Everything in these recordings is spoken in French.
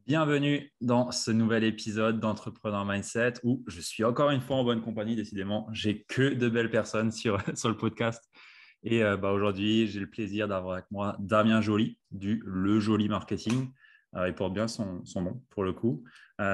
Bienvenue dans ce nouvel épisode d'Entrepreneur Mindset où je suis encore une fois en bonne compagnie, décidément. J'ai que de belles personnes sur le podcast. Et aujourd'hui, j'ai le plaisir d'avoir avec moi Damien Joly du Le Joly Marketing. Il porte bien son nom pour le coup.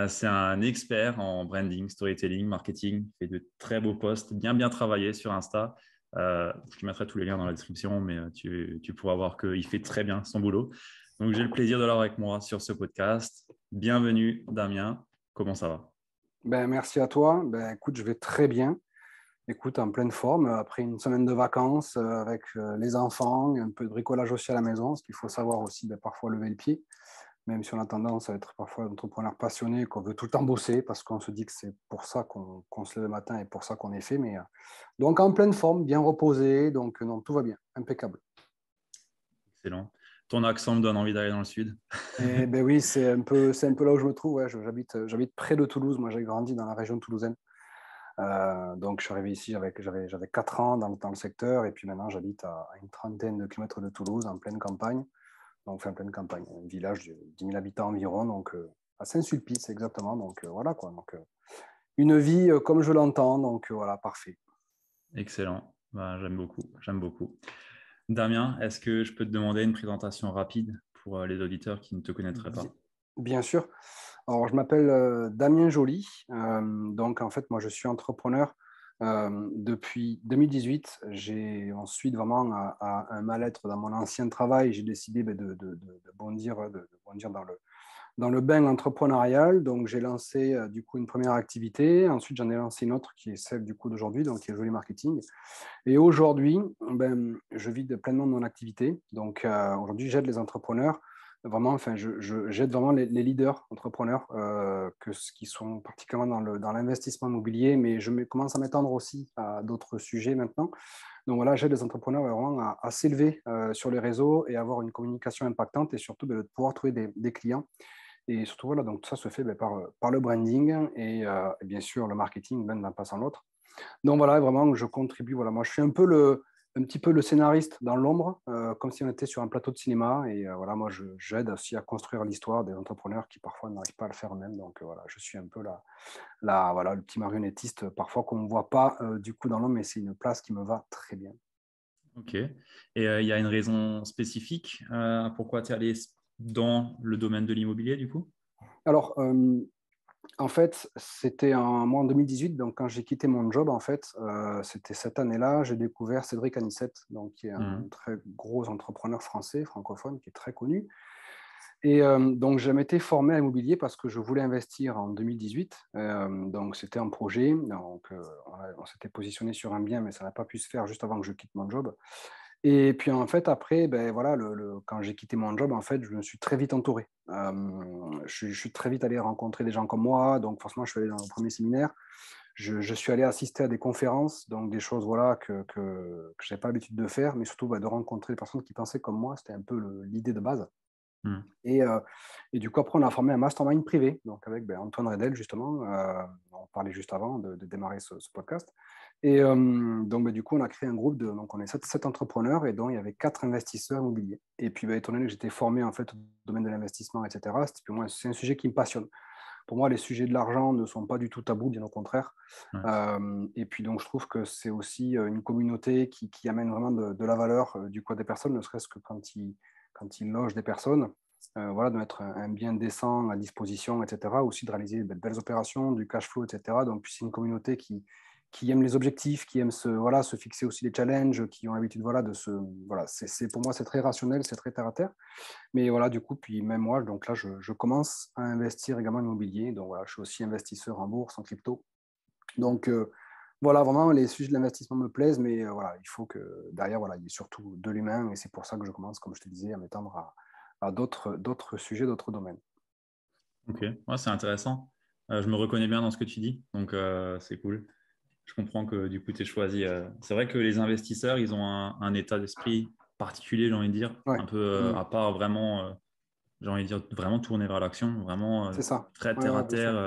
C'est un expert en branding, storytelling, marketing. Il fait de très beaux posts, bien travaillé sur Insta. Je te mettrai tous les liens dans la description, mais tu pourras voir qu'il fait très bien son boulot. Donc, j'ai le plaisir de l'avoir avec moi sur ce podcast. Bienvenue, Damien. Comment ça va? Merci à toi. Écoute, je vais très bien. Écoute, en pleine forme, après une semaine de vacances avec les enfants, un peu de bricolage aussi à la maison, parce qu'il faut savoir aussi parfois lever le pied, même si on a tendance à être parfois un entrepreneur passionné, qu'on veut tout le temps bosser, parce qu'on se dit que c'est pour ça qu'on se lève le matin et pour ça qu'on est fait. Donc en pleine forme, bien reposé, donc non, tout va bien, impeccable. Excellent. Ton accent me donne envie d'aller dans le sud. Et oui, c'est un peu là où je me trouve. Ouais, j'habite près de Toulouse. Moi, j'ai grandi dans la région toulousaine. Donc, je suis arrivé ici, j'avais 4 ans dans le secteur, et puis maintenant, j'habite à une trentaine de kilomètres de Toulouse, en pleine campagne. Donc, enfin, en pleine campagne, un village de 10 000 habitants environ, donc à Saint-Sulpice, exactement. Donc, voilà quoi. Donc, une vie comme je l'entends, donc voilà, parfait. Excellent. J'aime beaucoup. J'aime beaucoup. Damien, est-ce que je peux te demander une présentation rapide pour les auditeurs qui ne te connaîtraient Bien, pas? bien sûr. Alors, je m'appelle Damien Joly. Donc, en fait, moi, je suis entrepreneur depuis 2018. J'ai ensuite, vraiment, à un mal-être dans mon ancien travail, j'ai décidé de bondir dans le bain entrepreneurial. Donc, j'ai lancé du coup une première activité. Ensuite, j'en ai lancé une autre qui est celle du coup d'aujourd'hui, donc qui est Joly Marketing. Et aujourd'hui, je vis pleinement de mon activité. Donc, aujourd'hui, j'aide les entrepreneurs. Vraiment, enfin, j'aide vraiment les leaders entrepreneurs qui sont particulièrement dans l'investissement immobilier, mais commence à m'étendre aussi à d'autres sujets maintenant. Donc voilà, j'aide les entrepreneurs vraiment à s'élever sur les réseaux et avoir une communication impactante et surtout de pouvoir trouver des clients. Et surtout, voilà, donc tout ça se fait par le branding et bien sûr le marketing, l'un n'en passant l'autre. Donc voilà, vraiment, je contribue. Voilà, moi, je suis un petit peu le scénariste dans l'ombre, comme si on était sur un plateau de cinéma. Et voilà, moi, j'aide aussi à construire l'histoire des entrepreneurs qui parfois n'arrivent pas à le faire eux-mêmes. Donc voilà, je suis un peu voilà, le petit marionnettiste, parfois qu'on ne voit pas du coup dans l'ombre, mais c'est une place qui me va très bien. Ok. Et il y a une raison spécifique pourquoi tu es allé dans le domaine de l'immobilier, du coup? Alors, en fait, c'était en 2018, donc quand j'ai quitté mon job, en fait, c'était cette année-là, j'ai découvert Cédric Anissette, donc, qui est un Mhm. très gros entrepreneur français, francophone, qui est très connu. Et donc, je m'étais formé à l'immobilier parce que je voulais investir en 2018. Donc, c'était un projet. Donc, on s'était positionné sur un bien, mais ça n'a pas pu se faire juste avant que je quitte mon job. Et puis, en fait, après, voilà, quand j'ai quitté mon job, en fait, je me suis très vite entouré. Je suis très vite allé rencontrer des gens comme moi. Donc, forcément, je suis allé dans le premier séminaire. Je suis allé assister à des conférences, donc des choses voilà, que je n'avais pas l'habitude de faire, mais surtout de rencontrer des personnes qui pensaient comme moi. C'était un peu l'idée de base. Mhm. Et, euh, et du coup, après, on a formé un mastermind privé, donc avec Antoine Redel, justement. On parlait juste avant de démarrer ce podcast. Et donc, du coup, on a créé un groupe donc on est sept entrepreneurs et dont il y avait 4 investisseurs immobiliers. Et puis, étant donné que j'étais formé en fait au domaine de l'investissement, etc., c'est un sujet qui me passionne. Pour moi, les sujets de l'argent ne sont pas du tout tabous, bien au contraire. Ouais. Et puis, donc, je trouve que c'est aussi une communauté qui amène vraiment de la valeur du coup à des personnes, ne serait-ce que quand ils logent des personnes. Voilà, de mettre un bien décent à disposition, etc. Aussi de réaliser de belles opérations, du cash flow, etc. Donc, puis c'est une communauté qui aime les objectifs, qui aime voilà, se fixer aussi les challenges, qui ont l'habitude voilà, voilà, pour moi, c'est très rationnel, c'est très terre à terre. Mais voilà, du coup, puis même moi, donc là, je commence à investir également en immobilier. Donc voilà, je suis aussi investisseur en bourse, en crypto. Donc voilà, vraiment, les sujets de l'investissement me plaisent, mais voilà, il faut que derrière, voilà, il y ait surtout de l'humain. Et c'est pour ça que je commence, comme je te disais, à m'étendre à d'autres sujets, d'autres domaines. Ok. Ouais, c'est intéressant. Je me reconnais bien dans ce que tu dis, donc c'est cool. Je comprends que du coup, tu es choisi. C'est vrai que les investisseurs, ils ont un état d'esprit particulier, j'ai envie de dire, Ouais. un peu Mm. à part vraiment, j'ai envie de dire, vraiment tourné vers l'action, vraiment C'est ça. très Ouais, terre à ouais, bien terre. sûr.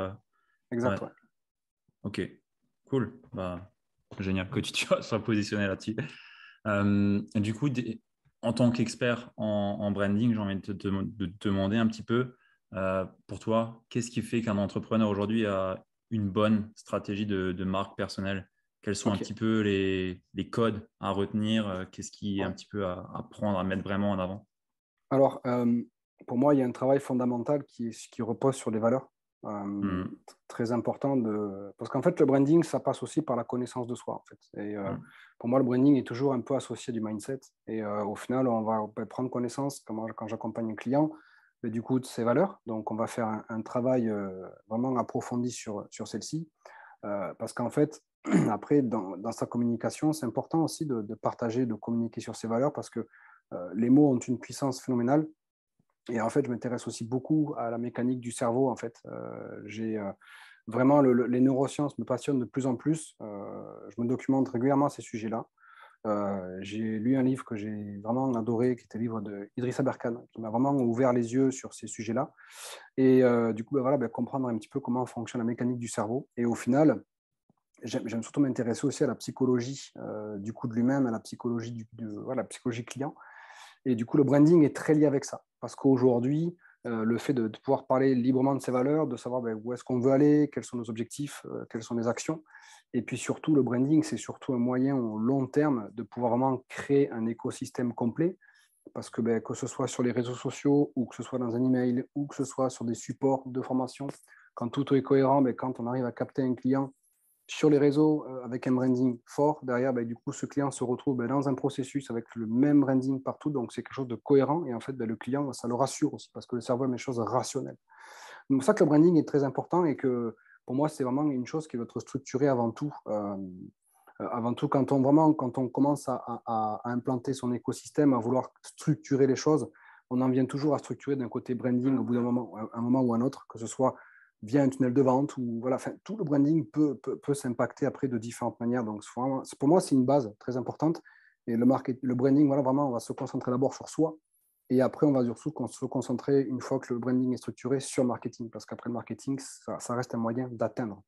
Ouais, Exact, ouais. ok, cool. Génial que tu te sois positionné là-dessus. Du coup, en tant qu'expert en branding, j'ai envie de te demander un petit peu Pour toi, qu'est-ce qui fait qu'un entrepreneur aujourd'hui a une bonne stratégie de marque personnelle? Quels sont un Ok. petit peu les codes à retenir? Qu'est-ce qui est un Ouais. petit peu à prendre, à mettre vraiment en avant? Alors, pour moi, il y a un travail fondamental qui repose sur les valeurs. Mhm. Très important parce qu'en fait, le branding, ça passe aussi par la connaissance de soi, en fait. Et Mhm. pour moi, le branding est toujours un peu associé du mindset. Et au final, on peut prendre connaissance, comme quand j'accompagne un client, mais du coup, de ses valeurs. Donc, on va faire un travail vraiment approfondi sur celle-ci. Parce qu'en fait, après, dans sa communication, c'est important aussi de partager, de communiquer sur ses valeurs parce que les mots ont une puissance phénoménale. Et en fait, je m'intéresse aussi beaucoup à la mécanique du cerveau. En fait, vraiment les neurosciences me passionnent de plus en plus. Je me documente régulièrement à ces sujets-là. J'ai lu un livre que j'ai vraiment adoré, qui était le livre de Idrissa Berkane, qui m'a vraiment ouvert les yeux sur ces sujets-là. Et du coup, voilà, comprendre un petit peu comment fonctionne la mécanique du cerveau. Et au final, j'aime surtout m'intéresser aussi à la psychologie du coup de lui-même, à la psychologie voilà, la psychologie client. Et du coup, le branding est très lié avec ça. Parce qu'aujourd'hui, le fait de pouvoir parler librement de ses valeurs, de savoir où est-ce qu'on veut aller, quels sont nos objectifs, quelles sont les actions. Et puis surtout, le branding, c'est surtout un moyen au long terme de pouvoir vraiment créer un écosystème complet. Parce que que ce soit sur les réseaux sociaux, ou que ce soit dans un email, ou que ce soit sur des supports de formation, quand tout est cohérent, quand on arrive à capter un client sur les réseaux avec un branding fort, derrière, du coup, ce client se retrouve dans un processus avec le même branding partout, donc c'est quelque chose de cohérent. Et en fait, le client, ça le rassure aussi parce que le cerveau aime les choses rationnelles. Donc, c'est pour ça que le branding est très important et que pour moi, c'est vraiment une chose qui doit être structurée avant tout. Avant tout, quand on commence à implanter son écosystème, à vouloir structurer les choses, on en vient toujours à structurer d'un côté branding au bout d'un moment, un moment ou un autre, que ce soit via un tunnel de vente ou voilà, enfin, tout le branding peut s'impacter après de différentes manières. Donc, pour moi, c'est une base très importante. Et le branding, voilà, vraiment, on va se concentrer d'abord sur soi. Et après, on va surtout se concentrer, une fois que le branding est structuré, sur le marketing. Parce qu'après, le marketing, ça reste un moyen d'atteindre.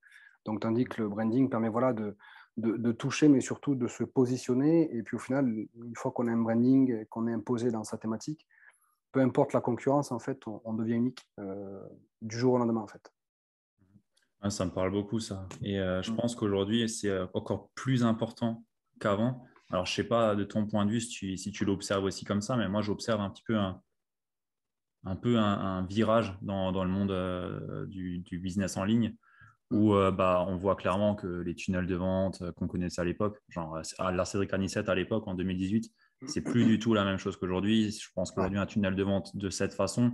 Donc, tandis que le branding permet voilà, de toucher, mais surtout de se positionner. Et puis au final, une fois qu'on a un branding, qu'on est imposé dans sa thématique, peu importe la concurrence, en fait, on devient unique du jour au lendemain, en fait. Ouais, ça me parle beaucoup, ça. Et je Mm. pense qu'aujourd'hui, c'est encore plus important qu'avant. Alors, je sais pas de ton point de vue si tu l'observes aussi comme ça, mais moi, j'observe un petit peu un peu un virage dans le monde du business en ligne Mm. où on voit clairement que les tunnels de vente qu'on connaissait à l'époque, genre à la Cédric Anissette à l'époque en 2018, c'est plus du tout la même chose qu'aujourd'hui. Je pense Ouais. qu'aujourd'hui, un tunnel de vente de cette façon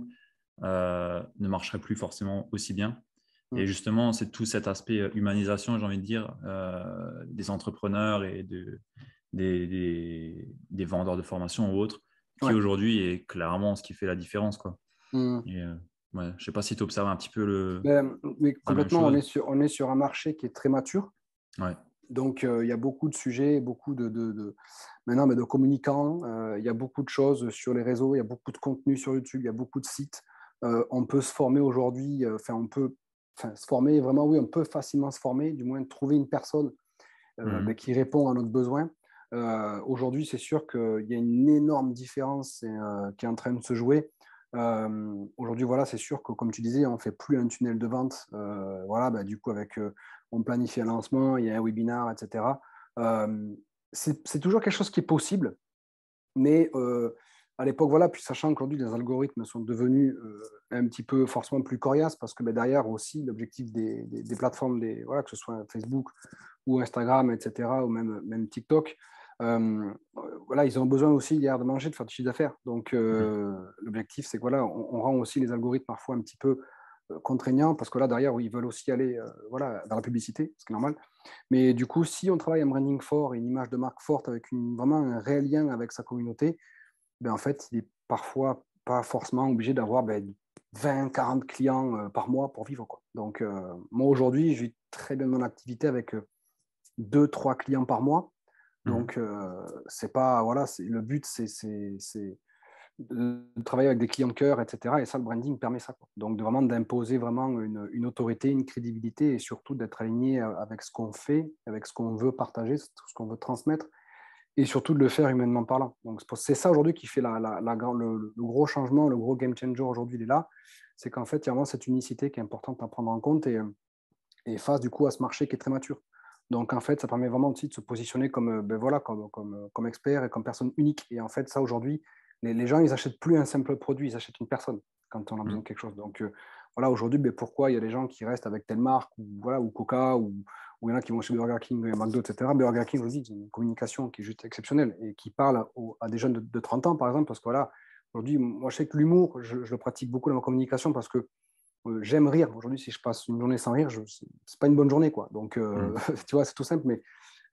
ne marcherait plus forcément aussi bien. Mm. Et justement, c'est tout cet aspect humanisation, j'ai envie de dire, des entrepreneurs et des vendeurs de formation ou autres, qui Ouais. aujourd'hui est clairement ce qui fait la différence, quoi. Mm. Et ouais, je sais pas si tu observes un petit peu Mais la même complètement, chose. on est sur un marché qui est très mature. Ouais. Donc, il y a beaucoup de sujets, beaucoup maintenant, de communicants. Il y a beaucoup de choses sur les réseaux, il y a beaucoup de contenu sur YouTube, il y a beaucoup de sites. On peut se former aujourd'hui, se former, vraiment, oui, on peut facilement se former, du moins trouver une personne Mhm. qui répond à notre besoin. Aujourd'hui, c'est sûr qu'il y a une énorme différence qui est en train de se jouer. Aujourd'hui, voilà, c'est sûr que, comme tu disais, on ne fait plus un tunnel de vente. Voilà, du coup, on planifie un lancement, il y a un webinar, etc. Euh, c'est toujours quelque chose qui est possible, mais à l'époque, voilà, puis sachant qu'aujourd'hui, les algorithmes sont devenus un petit peu forcément plus coriaces, parce que derrière aussi, l'objectif des plateformes, voilà, que ce soit Facebook ou Instagram, etc., ou même TikTok, voilà, ils ont besoin aussi hier de manger, de faire du chiffre d'affaires. Donc, Mhm. l'objectif, c'est que voilà, on rend aussi les algorithmes parfois un petit peu contraignants, parce que là, derrière, oui, ils veulent aussi aller voilà, dans la publicité, ce qui est normal. Mais du coup, si on travaille un branding fort et une image de marque forte avec vraiment un réel lien avec sa communauté, en fait, il est parfois pas forcément obligé d'avoir 20, 40 clients par mois pour vivre, quoi. Donc, moi, aujourd'hui, je vis très bien mon activité avec 2, 3 clients par mois. Mhm. Donc, c'est pas, voilà, le but, c'est de travailler avec des clients de cœur, etc. Et ça, le branding permet ça, quoi. Donc, vraiment d'imposer vraiment une autorité, une crédibilité et surtout d'être aligné avec ce qu'on fait, avec ce qu'on veut partager, ce qu'on veut transmettre et surtout de le faire humainement parlant. Donc, c'est ça aujourd'hui qui fait le gros changement, le gros game changer aujourd'hui, il est là. c'est qu'en fait, il y a vraiment cette unicité qui est importante à prendre en compte et face du coup à ce marché qui est très mature. Donc en fait, ça permet vraiment aussi de se positionner comme, voilà, comme expert et comme personne unique. Et en fait, ça aujourd'hui, les gens, ils n'achètent plus un simple produit, ils achètent une personne quand on a besoin de quelque chose. Donc voilà, aujourd'hui, pourquoi il y a des gens qui restent avec telle marque ou, voilà, ou Coca ou il y en a qui vont chez Burger King, McDo, etc. Burger King, je vous dis, c'est une communication qui est juste exceptionnelle et qui parle à des jeunes de 30 ans, par exemple, parce que voilà, aujourd'hui, moi, je sais que l'humour, je le pratique beaucoup dans ma communication parce que j'aime rire. Aujourd'hui, si je passe une journée sans rire, c'est pas une bonne journée, quoi. Donc, tu vois, c'est tout simple, mais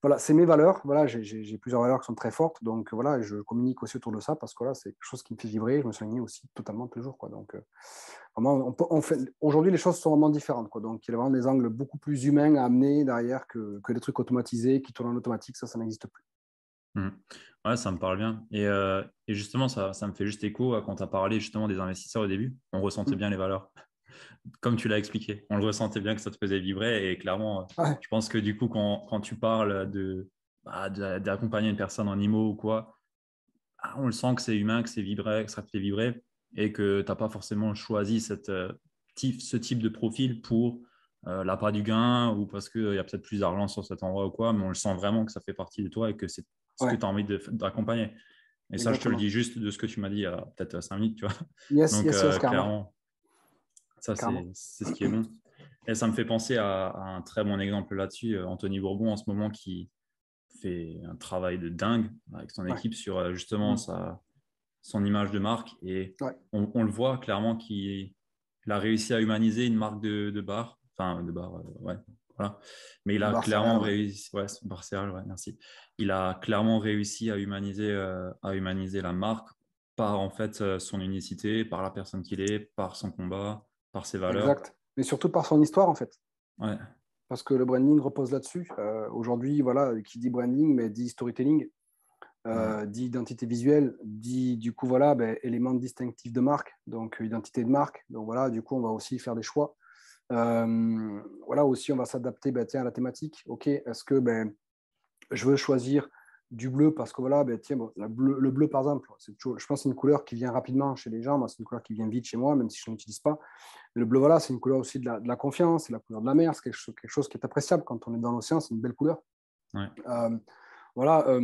voilà, c'est mes valeurs. Voilà, j'ai plusieurs valeurs qui sont très fortes, donc voilà, je communique aussi autour de ça parce que là, c'est quelque chose qui me fait vibrer. Je me suis aligné aussi totalement tous les jours, quoi. Donc, vraiment, aujourd'hui, les choses sont vraiment différentes, quoi. Donc, il y a vraiment des angles beaucoup plus humains à amener derrière que des trucs automatisés qui tournent en automatique. Ça n'existe plus. Ouais, ça me parle bien. Et justement, ça me fait juste écho à quand tu as parlé justement des investisseurs au début. On ressentait Mm. bien les valeurs. Comme tu l'as expliqué, on le ressentait bien que ça te faisait vibrer. Et clairement, Ouais, je pense que du coup, quand tu parles d'accompagner une personne en IMO ou quoi, on le sent que c'est humain, que c'est vibré, que ça te fait vibrer et que tu n'as pas forcément choisi ce type de profil pour l'appât du gain ou parce qu'il y a peut-être plus d'argent sur cet endroit ou quoi, mais on le sent vraiment que ça fait partie de toi et que c'est ce que ouais, tu as envie d'accompagner. Et ça, je te le exactement. dis juste de ce que tu m'as dit il y a peut-être 5 minutes, tu vois. Yes, Donc, yes, yes, carrément. clairement, ça, Carrément. c'est ce qui est bon. Et ça me fait penser à un très bon exemple là-dessus, Anthony Bourbon en ce moment qui fait un travail de dingue avec son Ouais. équipe sur justement Mm. son image de marque. Et Ouais. on le voit clairement qu'il a réussi à humaniser une marque de bar. Enfin, de bar, ouais. Voilà. Mais il De a bar céréales, clairement ouais. réussi, ouais, bar céréales, ouais, merci. Il a clairement réussi à humaniser la marque par en fait son unicité, par la personne qu'il est, par son combat, par ses valeurs. Exact. Mais surtout par son histoire, en fait. Ouais. Parce que le branding repose là-dessus. Aujourd'hui, voilà, qui dit branding, mais dit storytelling, Mm. dit identité visuelle, dit du coup, voilà, élément distinctif de marque, donc identité de marque. Donc voilà, du coup, on va aussi faire des choix. Voilà, aussi, on va s'adapter tiens, à la thématique. OK, est-ce que je veux choisir du bleu parce que voilà, tiens, bon, le bleu, par exemple, toujours, je pense que c'est une couleur qui vient rapidement chez les gens. Moi, c'est une couleur qui vient vite chez moi, même si je ne l'utilise pas. Mais le bleu, voilà, c'est une couleur aussi de la confiance, c'est la couleur de la mer, c'est quelque chose qui est appréciable quand on est dans l'océan, c'est une belle couleur. Ouais. Voilà,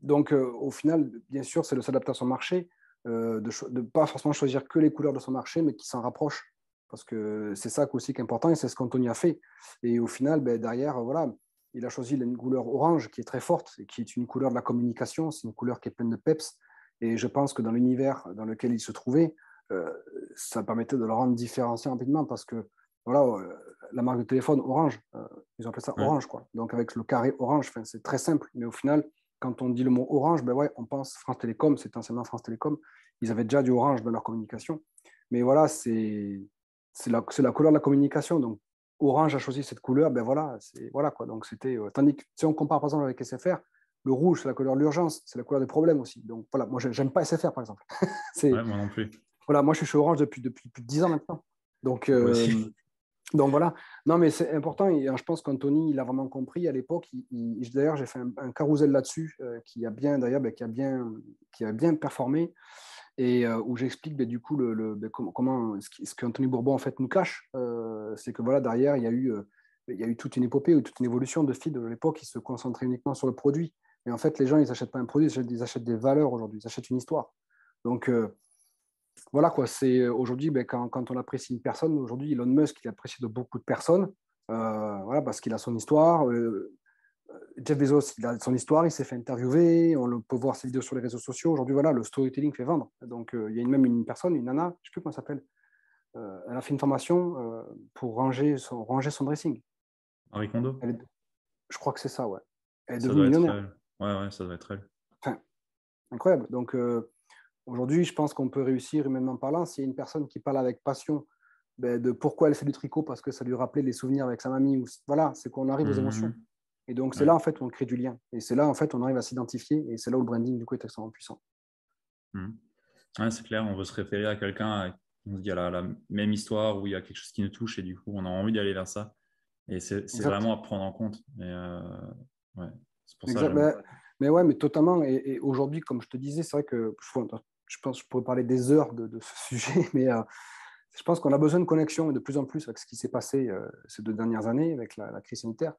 donc au final, bien sûr, c'est de s'adapter à son marché, de ne pas forcément choisir que les couleurs de son marché, mais qui s'en rapprochent. Parce que c'est ça aussi qui est important et c'est ce qu'Anthony a fait. Et au final, derrière, voilà, il a choisi une couleur orange qui est très forte et qui est une couleur de la communication, c'est une couleur qui est pleine de peps. Et je pense que dans l'univers dans lequel il se trouvait, euh, ça permettait de le rendre différencié rapidement parce que voilà, la marque de téléphone Orange, ils ont appelé ça Ouais. Orange, quoi. Donc avec le carré Orange, c'est très simple, mais au final, quand on dit le mot Orange, ouais, on pense France Télécom, c'est anciennement France Télécom. Ils avaient déjà du Orange dans leur communication, mais voilà, c'est la couleur de la communication. Donc Orange a choisi cette couleur, voilà quoi. Donc c'était tandis que si on compare par exemple avec SFR, le rouge c'est la couleur de l'urgence, c'est la couleur des problèmes aussi. Donc voilà, moi j'aime pas SFR par exemple. c'est Ouais, moi non plus. voilà, moi je suis chez Orange depuis plus de 10 ans maintenant. Donc Moi aussi. donc voilà, non mais c'est important et je pense qu'Anthony il a vraiment compris à l'époque. D'ailleurs j'ai fait un carousel là-dessus qui a bien d'ailleurs qui a bien performé et où j'explique du coup comment ce qu'Anthony Bourbon en fait nous cache, c'est que voilà derrière il y a eu toute une épopée ou toute une évolution de feed de l'époque qui se concentrait uniquement sur le produit. Mais en fait les gens ils n'achètent pas un produit, ils achètent des valeurs aujourd'hui, ils achètent une histoire. Donc voilà quoi, c'est aujourd'hui quand on apprécie une personne, aujourd'hui Elon Musk il est apprécié de beaucoup de personnes, voilà parce qu'il a son histoire. Jeff Bezos il a son histoire, il s'est fait interviewer, on peut voir ses vidéos sur les réseaux sociaux. Aujourd'hui voilà, le storytelling fait vendre. Donc il y a même une personne, une nana, je ne sais plus comment elle s'appelle, elle a fait une formation pour ranger son dressing. Marie Kondo? Je crois que c'est ça, ouais. Elle est Ça devenue doit être millionnaire. elle. Ouais, ouais, ça doit être elle. Enfin, incroyable. Donc aujourd'hui, je pense qu'on peut réussir humainement parlant s'il y a une personne qui parle avec passion de pourquoi elle fait du tricot, parce que ça lui rappelait les souvenirs avec sa mamie. Voilà, c'est qu'on arrive aux émotions. Mhm. Et donc, c'est Ouais. là, en fait, où on crée du lien. Et c'est là, en fait, on arrive à s'identifier. Et c'est là où le branding, du coup, est extrêmement puissant. Mhm. Ouais, c'est clair, on veut se référer à quelqu'un, on se dit à la même histoire où il y a quelque chose qui nous touche et du coup, on a envie d'aller vers ça. Et c'est Exact. vraiment à prendre en compte. Ouais, c'est pour ça que Exact. j'aime. Mais ouais, mais totalement. Et aujourd'hui, comme je te disais, c'est vrai que je pense que je pourrais parler des heures de ce sujet, mais je pense qu'on a besoin de connexion et de plus en plus avec ce qui s'est passé ces 2 dernières années avec la crise sanitaire.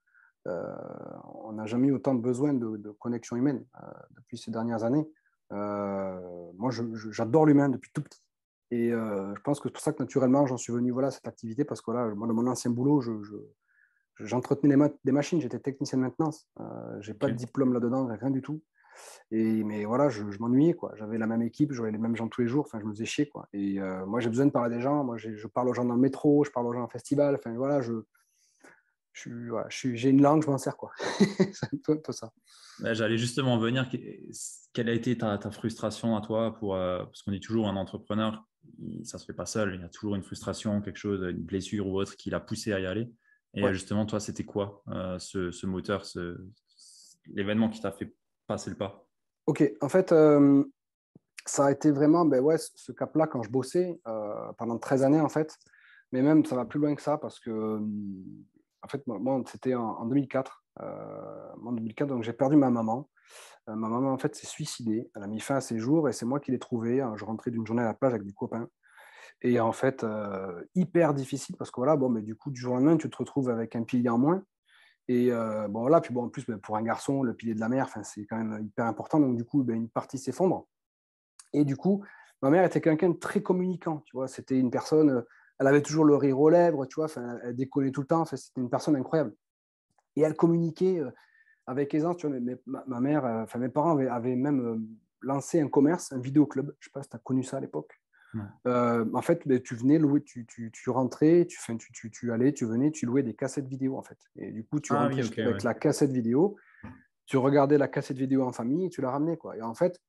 On n'a jamais eu autant de besoin de connexion humaine depuis ces dernières années. Moi, j'adore l'humain depuis tout petit. Et je pense que c'est pour ça que naturellement, j'en suis venu voilà, à cette activité parce que là, moi, dans mon ancien boulot, j'entretenais des machines, j'étais technicien de maintenance. Je n'ai pas de Ok. diplôme là-dedans, rien du tout. Mais voilà, je m'ennuyais, quoi. J'avais la même équipe, je voyais les mêmes gens tous les jours, enfin, je me faisais chier, quoi. Et moi, j'ai besoin de parler à des gens. Moi, je parle aux gens dans le métro, je parle aux gens en festival. Enfin, voilà, voilà, j'ai une langue, je m'en sers, quoi. C'est un peu ça. J'allais justement venir. Quelle a été ta frustration à toi parce qu'on dit toujours un entrepreneur, ça se fait pas seul. Il y a toujours une frustration, quelque chose, une blessure ou autre qui l'a poussé à y aller. Et Ouais. justement, toi, c'était quoi ce moteur, l'événement qui t'a fait passer le pas? Ok, en fait, ça a été vraiment ben ouais, ce cap-là quand je bossais pendant 13 années, en fait. Mais même, ça va plus loin que ça parce que, en fait, moi c'était en 2004. En 2004, donc j'ai perdu ma maman. Ma maman, en fait, s'est suicidée. Elle a mis fin à ses jours et c'est moi qui l'ai trouvée. Je rentrais d'une journée à la plage avec des copains. Et en fait, hyper difficile parce que voilà, bon, mais du coup, du jour au lendemain, tu te retrouves avec un pilier en moins. Et bon, voilà, puis bon, en plus, ben, pour un garçon, le pilier de la mer, c'est quand même hyper important. Donc, du coup, ben, une partie s'effondre. Et du coup, ma mère était quelqu'un de très communicant. Tu vois, c'était une personne, elle avait toujours le rire aux lèvres, tu vois, elle déconnait tout le temps. C'était une personne incroyable. Et elle communiquait avec aisance. Tu vois, ma mère, mes parents avaient même lancé un commerce, un vidéoclub. Je ne sais pas si tu as connu ça à l'époque. Non. En fait, ben, tu venais louer, tu rentrais, tu allais, tu venais, tu louais des cassettes vidéo, en fait. Et du coup, tu Ah rentrais oui, ok, avec ouais. la cassette vidéo, tu regardais la cassette vidéo en famille et tu la ramenais, quoi. Et en fait,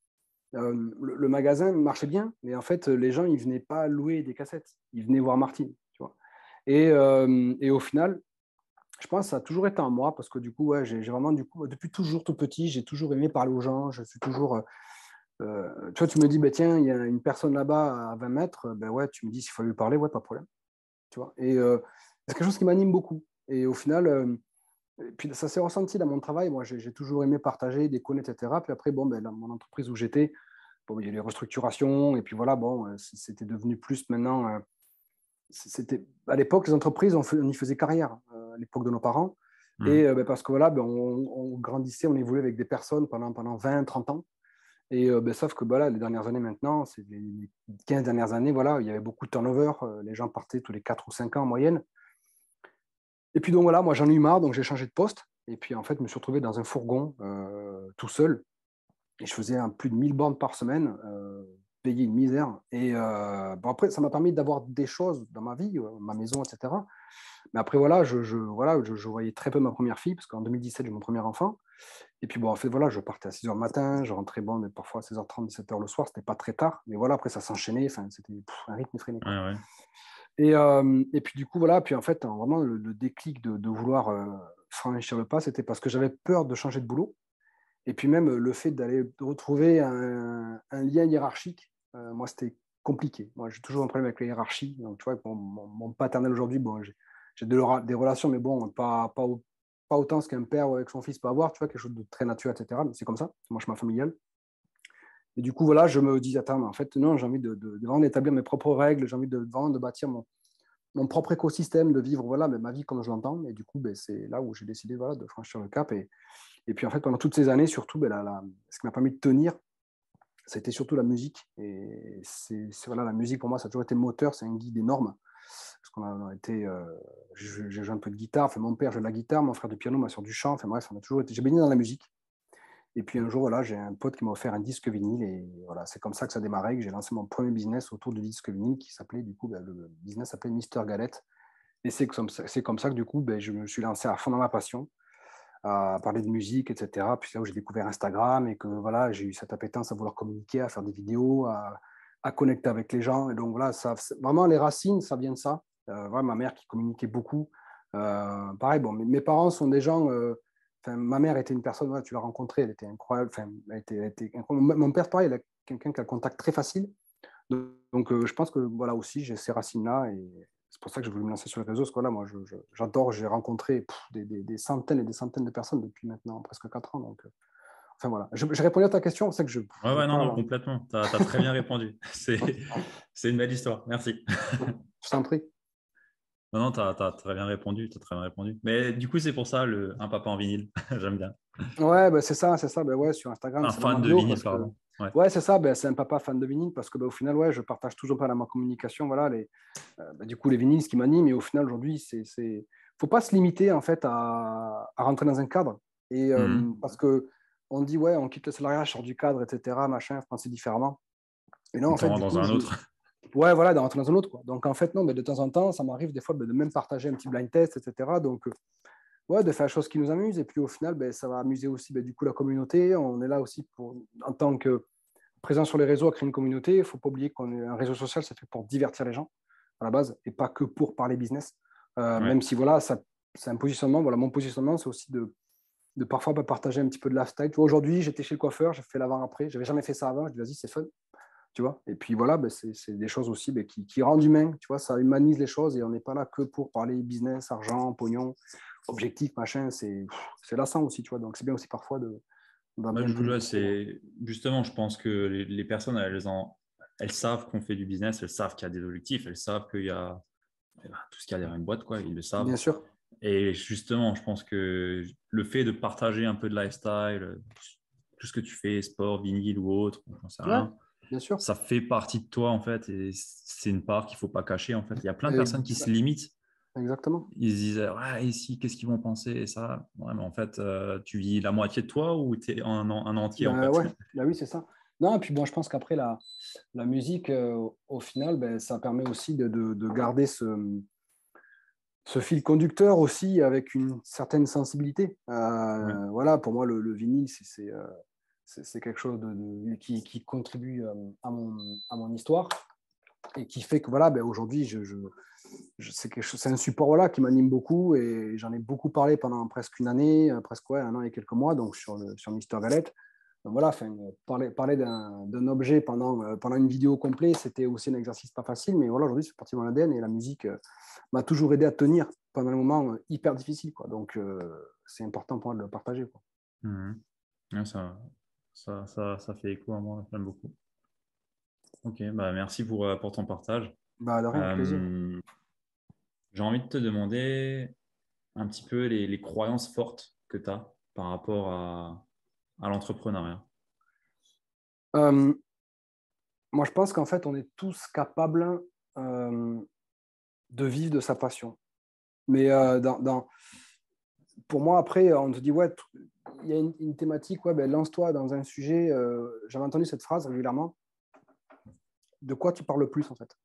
le magasin marchait bien, mais en fait, les gens, ils venaient pas louer des cassettes, ils venaient voir Martine, tu vois. Et au final, je pense que ça a toujours été en moi, parce que du coup, ouais, j'ai vraiment, du coup, depuis toujours tout petit, j'ai toujours aimé parler aux gens, je suis toujours... tu vois, tu me dis, bah, tiens, il y a une personne là-bas à 20 mètres, ben ouais, tu me dis s'il faut lui parler, ouais, pas de problème, tu vois. Et c'est quelque chose qui m'anime beaucoup. Et au final, et puis ça s'est ressenti dans mon travail. Moi, j'ai toujours aimé partager, déconner, etc. Puis après, bon, ben, dans mon entreprise où j'étais, bon, il y a eu les restructurations, et puis voilà, bon, c'était devenu plus maintenant. C'était, à l'époque, les entreprises, on y faisait carrière, à l'époque de nos parents. Et Mhm. ben, parce que voilà, ben, on grandissait, on évoluait avec des personnes pendant 20, 30 ans. Et ben, sauf que voilà, les dernières années maintenant, c'est les 15 dernières années, voilà, il y avait beaucoup de turnover. Les gens partaient tous les 4 ou 5 ans en moyenne. Et puis donc voilà, moi j'en ai eu marre, donc j'ai changé de poste. Et puis en fait, je me suis retrouvé dans un fourgon tout seul. Et je faisais plus de 1000 bornes par semaine, payé une misère. Et bon, après, ça m'a permis d'avoir des choses dans ma vie, ma maison, etc. Mais après, voilà, voilà, je voyais très peu ma première fille, parce qu'en 2017, j'ai eu mon premier enfant. Et puis bon, en fait, voilà, je partais à 6 heures le matin, je rentrais, bon, mais parfois à 16h30, 17h le soir, c'était pas très tard. Mais voilà, après, ça s'enchaînait, enfin, c'était un rythme effréné, Ouais, quoi. ouais. Et puis du coup, voilà, puis en fait, vraiment, le déclic de vouloir franchir le pas, c'était parce que j'avais peur de changer de boulot. Et puis même le fait d'aller retrouver un lien hiérarchique, moi, c'était compliqué. Moi, j'ai toujours un problème avec la hiérarchie. Donc, tu vois, mon paternel aujourd'hui, bon, j'ai des relations, mais bon, pas autant ce qu'un père avec son fils peut avoir, tu vois, quelque chose de très naturel, etc. Mais c'est comme ça, c'est mon chemin familial. Et du coup, voilà, je me dis, attends, mais en fait, non, j'ai envie de vraiment d'établir mes propres règles, j'ai envie vraiment de bâtir mon propre écosystème, de vivre voilà, mais ma vie comme je l'entends. Et du coup, ben, c'est là où j'ai décidé voilà, de franchir le cap. Et puis, en fait, pendant toutes ces années, surtout, ben, ce qui m'a permis de tenir, c'était surtout la musique. Et voilà, la musique, pour moi, ça a toujours été le moteur, c'est un guide énorme. Parce qu'on a été. J'ai joué un peu de guitare. Enfin, mon père joue de la guitare, mon frère du piano, ma soeur du chant. Enfin, bref, on a toujours été. J'ai baigné dans la musique. Et puis un jour, voilà, j'ai un pote qui m'a offert un disque vinyle. Et voilà, c'est comme ça que ça a démarré, que j'ai lancé mon premier business autour du disque vinyle qui s'appelait, du coup, ben, le business s'appelait Mister Galette. Et c'est comme ça que, du coup, ben, je me suis lancé à fond dans ma passion, à parler de musique, etc. Puis c'est là où j'ai découvert Instagram et que voilà, j'ai eu cette appétence à vouloir communiquer, à faire des vidéos, à connecter avec les gens. Et donc voilà, vraiment les racines, ça vient de ça. Voilà, ma mère qui communiquait beaucoup. Pareil, bon, mes parents sont des gens. Ma mère était une personne, voilà, tu l'as rencontrée, elle était incroyable. Elle était incroyable. Mon père, pareil, il a quelqu'un qui a le contact très facile. Donc, je pense que voilà aussi, j'ai ces racines-là et c'est pour ça que je voulais me lancer sur les réseaux. Parce que là, moi, j'adore, j'ai rencontré des centaines et des centaines de personnes depuis maintenant presque 4 ans. Donc, enfin voilà, je répondais à ta question, c'est que je Ouais, non, non, parle. complètement. Tu as très bien répondu. C'est une belle histoire. Merci. Je t'en prie. Non, non, tu as très bien répondu. T'as très bien répondu. Mais du coup, c'est pour ça, un papa en vinyle. J'aime bien. Ouais, bah, c'est ça, c'est ça. Bah, ouais, sur Instagram, Un c'est vraiment fan de rigolo vinyle, parce que, pardon. Ouais. ouais, c'est ça, bah, c'est un papa fan de vinyle parce que, bah, au final, ouais, je partage toujours pas dans ma communication, voilà, bah, du coup, les vinyles, ce qui m'anime. Et au final, aujourd'hui, faut pas se limiter, en fait, à rentrer dans un cadre. Et Mhm. parce que on dit, ouais, on quitte le salariat, je sors du cadre, etc., machin, penser différemment. Et non, en On t'en fait, rend du dans coup, un autre. ouais, voilà, de rentrer dans un autre, quoi. Donc, en fait, non, mais de temps en temps, ça m'arrive des fois de même partager un petit blind test, etc. Donc, ouais, de faire la chose qui nous amuse. Et puis au final, ben, ça va amuser aussi ben, du coup la communauté. On est là aussi pour, en tant que présent sur les réseaux, à créer une communauté. Il ne faut pas oublier qu'on est un réseau social, c'est fait pour divertir les gens à la base et pas que pour parler business. Ouais. Même si voilà, ça, c'est un positionnement. Voilà, mon positionnement, c'est aussi de parfois partager un petit peu de lifestyle. Tu vois, aujourd'hui, j'étais chez le coiffeur, j'ai fait l'avant-après. Je n'avais jamais fait ça avant. Je dis, vas-y, c'est fun. Tu vois, et puis voilà, ben, c'est des choses aussi ben, qui rendent humain. Tu vois, ça humanise les choses et on n'est pas là que pour parler business, argent, pognon, objectif, machin, c'est lassant aussi, tu vois. Donc, c'est bien aussi parfois d'emmener un peu de gaieté. C'est justement, je pense que les personnes, elles savent qu'on fait du business, elles savent qu'il y a des objectifs, elles savent qu'il y a tout ce qu'il y a derrière une boîte, quoi, ils le savent. Bien sûr, Et justement, je pense que le fait de partager un peu de lifestyle, tout ce que tu fais, sport, vinyle ou autre, j'en sais ouais, rien, bien sûr. ça fait partie de toi, en fait, et c'est une part qu'il ne faut pas cacher, en fait. Il y a plein de personnes qui se Exa- limitent. Exactement. Ils se disent, ouais, et si, qu'est-ce qu'ils vont penser et ça. Ouais, mais en fait, tu vis la moitié de toi ou tu es un entier, en Ben fait. ouais, ben oui, c'est ça. Non, et puis bon, je pense qu'après, la musique, au final, ben, ça permet aussi de garder ce fil conducteur aussi avec une certaine sensibilité. Ouais. Voilà, pour moi, le vinyle, c'est quelque chose qui contribue à mon histoire et qui fait que voilà, ben aujourd'hui, c'est un support voilà, qui m'anime beaucoup et j'en ai beaucoup parlé pendant presque une année, presque ouais, un an et quelques mois, donc sur Mister Galette. Donc voilà, enfin, parler d'un objet pendant une vidéo complète, c'était aussi un exercice pas facile, mais voilà, aujourd'hui, c'est parti de mon ADN et la musique m'a toujours aidé à tenir pendant un moment hyper difficile. Quoi. Donc, c'est important pour moi de le partager. Quoi. Mhm. Ouais, ça fait écho à moi, j'aime beaucoup. Ok, bah merci pour ton partage. Bah, de rien, avec plaisir. Euh, j'ai envie de te demander un petit peu les croyances fortes que tu as par rapport à l'entrepreneuriat. Euh, moi, je pense qu'en fait, on est tous capables euh, de vivre de sa passion. Mais pour moi, après, on te dit, ouais, il y a une thématique, ouais, ben, lance-toi dans un sujet. J'avais entendu cette phrase régulièrement. De quoi tu parles le plus, en fait?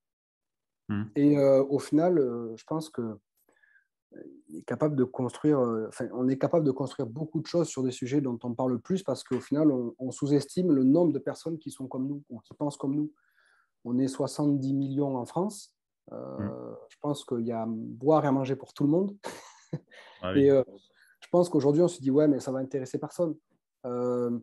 Mhm. Et au final, je pense que est capable de construire, enfin, on est capable de construire beaucoup de choses sur des sujets dont on parle le plus parce qu'au final, on sous-estime le nombre de personnes qui sont comme nous ou qui pensent comme nous. On est 70 millions en France. Mhm. Je pense qu'il y a à boire et à manger pour tout le monde. Ah Et oui. je pense qu'aujourd'hui, on se dit, ouais, mais ça va intéresser personne. Euh,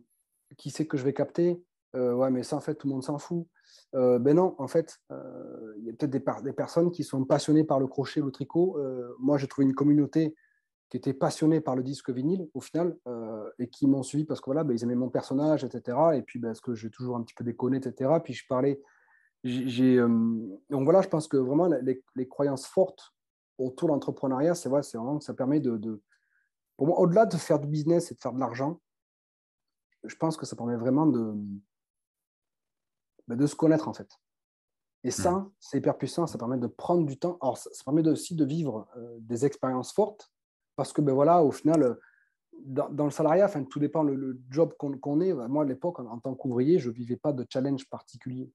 qui c'est que je vais capter? Ouais, mais ça, en fait, tout le monde s'en fout. Ben non, en fait, il y a peut-être des personnes qui sont passionnées par le crochet, le tricot. Moi, j'ai trouvé une communauté qui étaient passionnés par le disque vinyle au final et qui m'ont suivi parce que voilà, ben, ils aimaient mon personnage, etc. Et puis ben, parce que j'ai toujours un petit peu déconné, etc. Puis je parlais. Donc voilà, je pense que vraiment les croyances fortes autour de l'entrepreneuriat, c'est vrai, c'est vraiment que ça permet pour moi, au-delà de faire du business et de faire de l'argent, je pense que ça permet vraiment de se connaître en fait. Et Mhm. ça, c'est hyper puissant, ça permet de prendre du temps. Alors, ça permet aussi de vivre des expériences fortes parce que ben voilà, au final, dans le salariat, enfin, tout dépend le job qu'on est. Moi, à l'époque, en tant qu'ouvrier, je ne vivais pas de challenge particulier.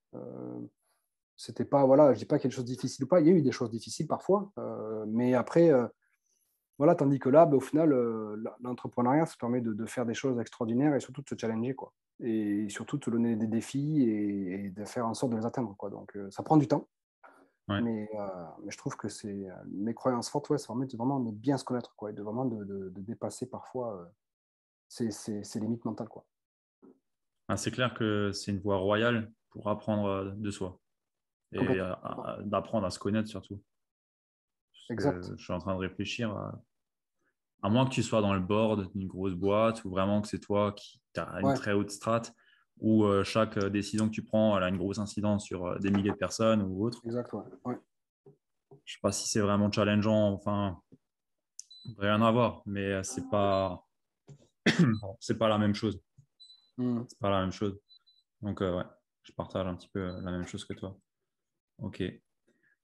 C'était pas, voilà, je dis pas quelque chose de difficile ou pas. Il y a eu des choses difficiles parfois, mais après, voilà, tandis que là, ben, au final, l'entrepreneuriat, ça permet de faire des choses extraordinaires et surtout de se challenger, quoi. Et surtout de se donner des défis et de faire en sorte de les atteindre, quoi. Donc, ça prend du temps, Ouais. mais je trouve que c'est mes croyances fortes, ouais, ça permet vraiment de bien se connaître, quoi, et de vraiment de dépasser parfois ces limites mentales, quoi. Ah, c'est clair que c'est une voie royale pour apprendre de soi et Complètement. d'apprendre à se connaître surtout. Parce que Exact. je suis en train de réfléchir à À moins que tu sois dans le board d'une grosse boîte ou vraiment que c'est toi qui as une Ouais, très haute strate où chaque décision que tu prends, elle a une grosse incidence sur des milliers de personnes ou autre. exact, ouais. Ouais. Je sais pas si c'est vraiment challengeant. Enfin, rien à voir, mais c'est pas la même chose. Hmm. C'est pas la même chose. Donc, ouais, je partage un petit peu la même chose que toi. Ok.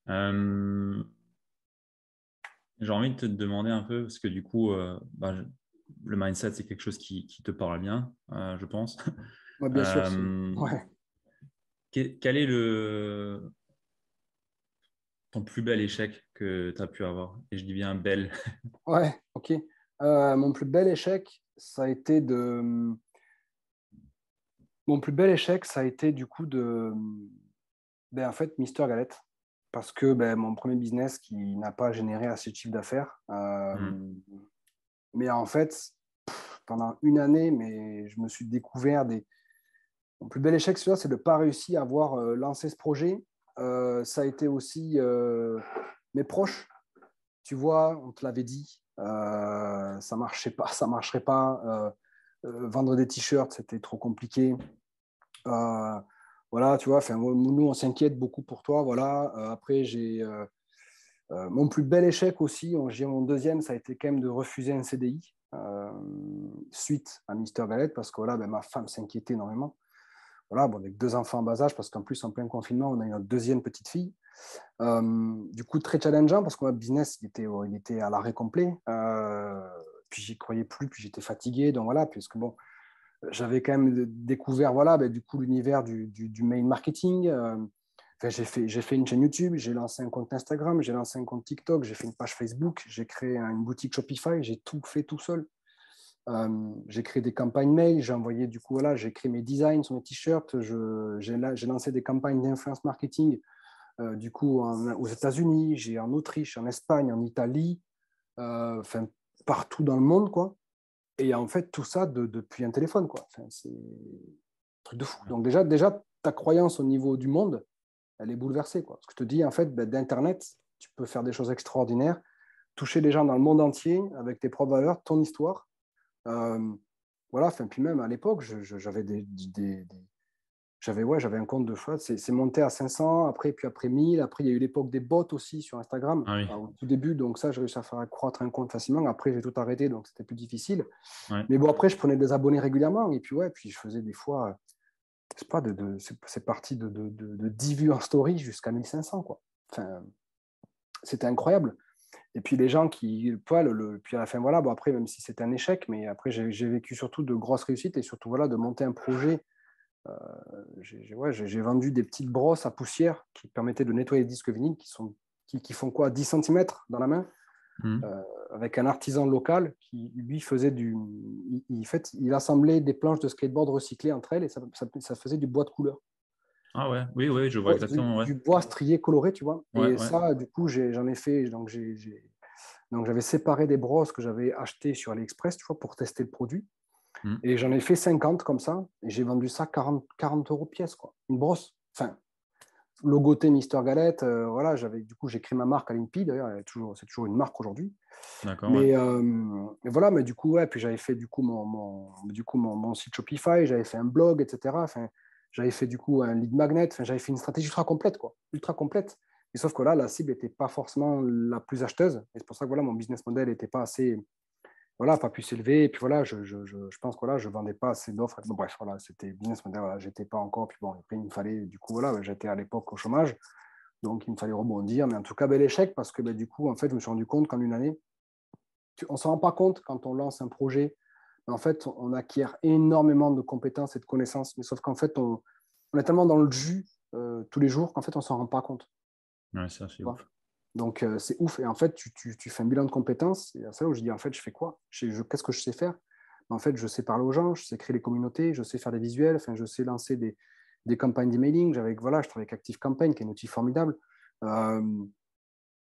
Euh, j'ai envie de te demander un peu, parce que du coup, le mindset, c'est quelque chose qui te parle bien, je pense. Ouais, bien sûr. Euh, Ouais. quel est ton plus bel échec que tu as pu avoir? Et je dis bien bel. Ouais, ok. Mon plus bel échec, ça a été de. Mon plus bel échec, ça a été du coup de. Ben, en fait, Mister Galette. Parce que ben, mon premier business qui n'a pas généré assez de chiffre d'affaires. Hmm. Mais en fait, pendant une année, mais je me suis découvert des. Mon plus bel échec, c'est de ne pas réussir à avoir lancé ce projet. Ça a été aussi mes proches. Tu vois, on te l'avait dit, ça marchait pas, ça marcherait pas. Vendre des t-shirts, c'était trop compliqué. Euh, voilà, tu vois, nous, on s'inquiète beaucoup pour toi. Voilà. Après, j'ai mon plus bel échec aussi, mon deuxième, ça a été quand même de refuser un CDI suite à Mister Galette parce que voilà, ben, ma femme s'inquiétait énormément. Voilà, bon, avec deux enfants en bas âge, parce qu'en plus, en plein confinement, on a une deuxième petite fille. Du coup, très challengeant parce que mon business, il était à l'arrêt complet. Puis j'y croyais plus, puis j'étais fatigué. Donc voilà, puisque bon, j'avais quand même découvert voilà, ben, du coup, l'univers du mail marketing. Enfin, j'ai fait une chaîne YouTube, j'ai lancé un compte Instagram, j'ai lancé un compte TikTok, j'ai fait une page Facebook, j'ai créé une boutique Shopify, j'ai tout fait tout seul. J'ai créé des campagnes mail, j'ai envoyé du coup, voilà, j'ai créé mes designs sur mes t-shirts, j'ai lancé des campagnes d'influence marketing du coup aux États-Unis, j'ai en Autriche, en Espagne, en Italie, enfin partout dans le monde, quoi. Et en fait, tout ça depuis un téléphone, quoi. Enfin, c'est un truc de fou. Donc déjà, ta croyance au niveau du monde, elle est bouleversée, quoi. Parce que je te dis, en fait, ben, d'Internet, tu peux faire des choses extraordinaires, toucher les gens dans le monde entier avec tes propres valeurs, ton histoire. Euh, voilà, enfin, puis même à l'époque, j'avais j'avais un compte de choix, c'est monté à 500, puis après 1000, après il y a eu l'époque des bots aussi sur Instagram, Ah oui, au tout début, donc ça, j'ai réussi à faire accroître un compte facilement, après j'ai tout arrêté, donc c'était plus difficile. ouais. Mais bon, après, je prenais des abonnés régulièrement, et puis ouais, puis je faisais des fois, c'est pas c'est parti de 10 vues en story jusqu'à 1500, quoi. Enfin, c'était incroyable. Et puis les gens qui, puis à la fin, voilà, bon après, même si c'était un échec, mais après, j'ai vécu surtout de grosses réussites, et surtout, voilà, de monter un projet. J'ai vendu des petites brosses à poussière qui permettaient de nettoyer les disques vinyles qui font quoi, 10 centimètres dans la main, Hmm. avec un artisan local qui, lui, faisait il assemblait des planches de skateboard recyclées entre elles et ça faisait du bois de couleur. Ah ouais, oui, oui, je vois exactement, ouais. Du bois strié coloré, tu vois. Ouais, Et ouais. ça, du coup, j'en ai fait. Donc, j'avais séparé des brosses que j'avais achetées sur AliExpress, tu vois, pour tester le produit. Hmm. Et j'en ai fait 50 comme ça, et j'ai vendu ça 40 euros pièce, quoi. Une brosse. Enfin, logoté Mister Galette, voilà, du coup, j'ai créé ma marque à l'INPI, d'ailleurs, c'est toujours une marque aujourd'hui. D'accord, ouais. Mais voilà, mais du coup, ouais, puis j'avais fait du coup mon site Shopify, j'avais fait un blog, etc. Enfin, j'avais fait du coup un lead magnet, enfin, j'avais fait une stratégie ultra complète, quoi. Ultra complète. Et sauf que là, la cible n'était pas forcément la plus acheteuse. Et c'est pour ça que voilà, mon business model n'était pas assez voilà, pas pu s'élever. Et puis voilà, je pense que voilà, je vendais pas assez d'offres. Bon, bref, voilà, c'était business model, voilà, j'étais pas encore. Puis bon, après, il me fallait, du coup, voilà, j'étais à l'époque au chômage. Donc, il me fallait rebondir. Mais en tout cas, bel échec parce que du coup, en fait, je me suis rendu compte qu'en une année, on ne s'en rend pas compte quand on lance un projet. Mais en fait, on acquiert énormément de compétences et de connaissances. Mais sauf qu'en fait, on est tellement dans le jus tous les jours qu'en fait, on ne s'en rend pas compte. Ouais, ça, c'est Tu vois. ouf. Donc, c'est ouf. Et en fait, tu fais un bilan de compétences. Et c'est là où je dis, en fait, je fais quoi? Qu'est-ce que je sais faire? En fait, je sais parler aux gens, je sais créer des communautés, je sais faire des visuels, enfin, je sais lancer des campagnes d'emailing. Voilà, je travaille avec ActiveCampaign, qui est un outil formidable. Euh,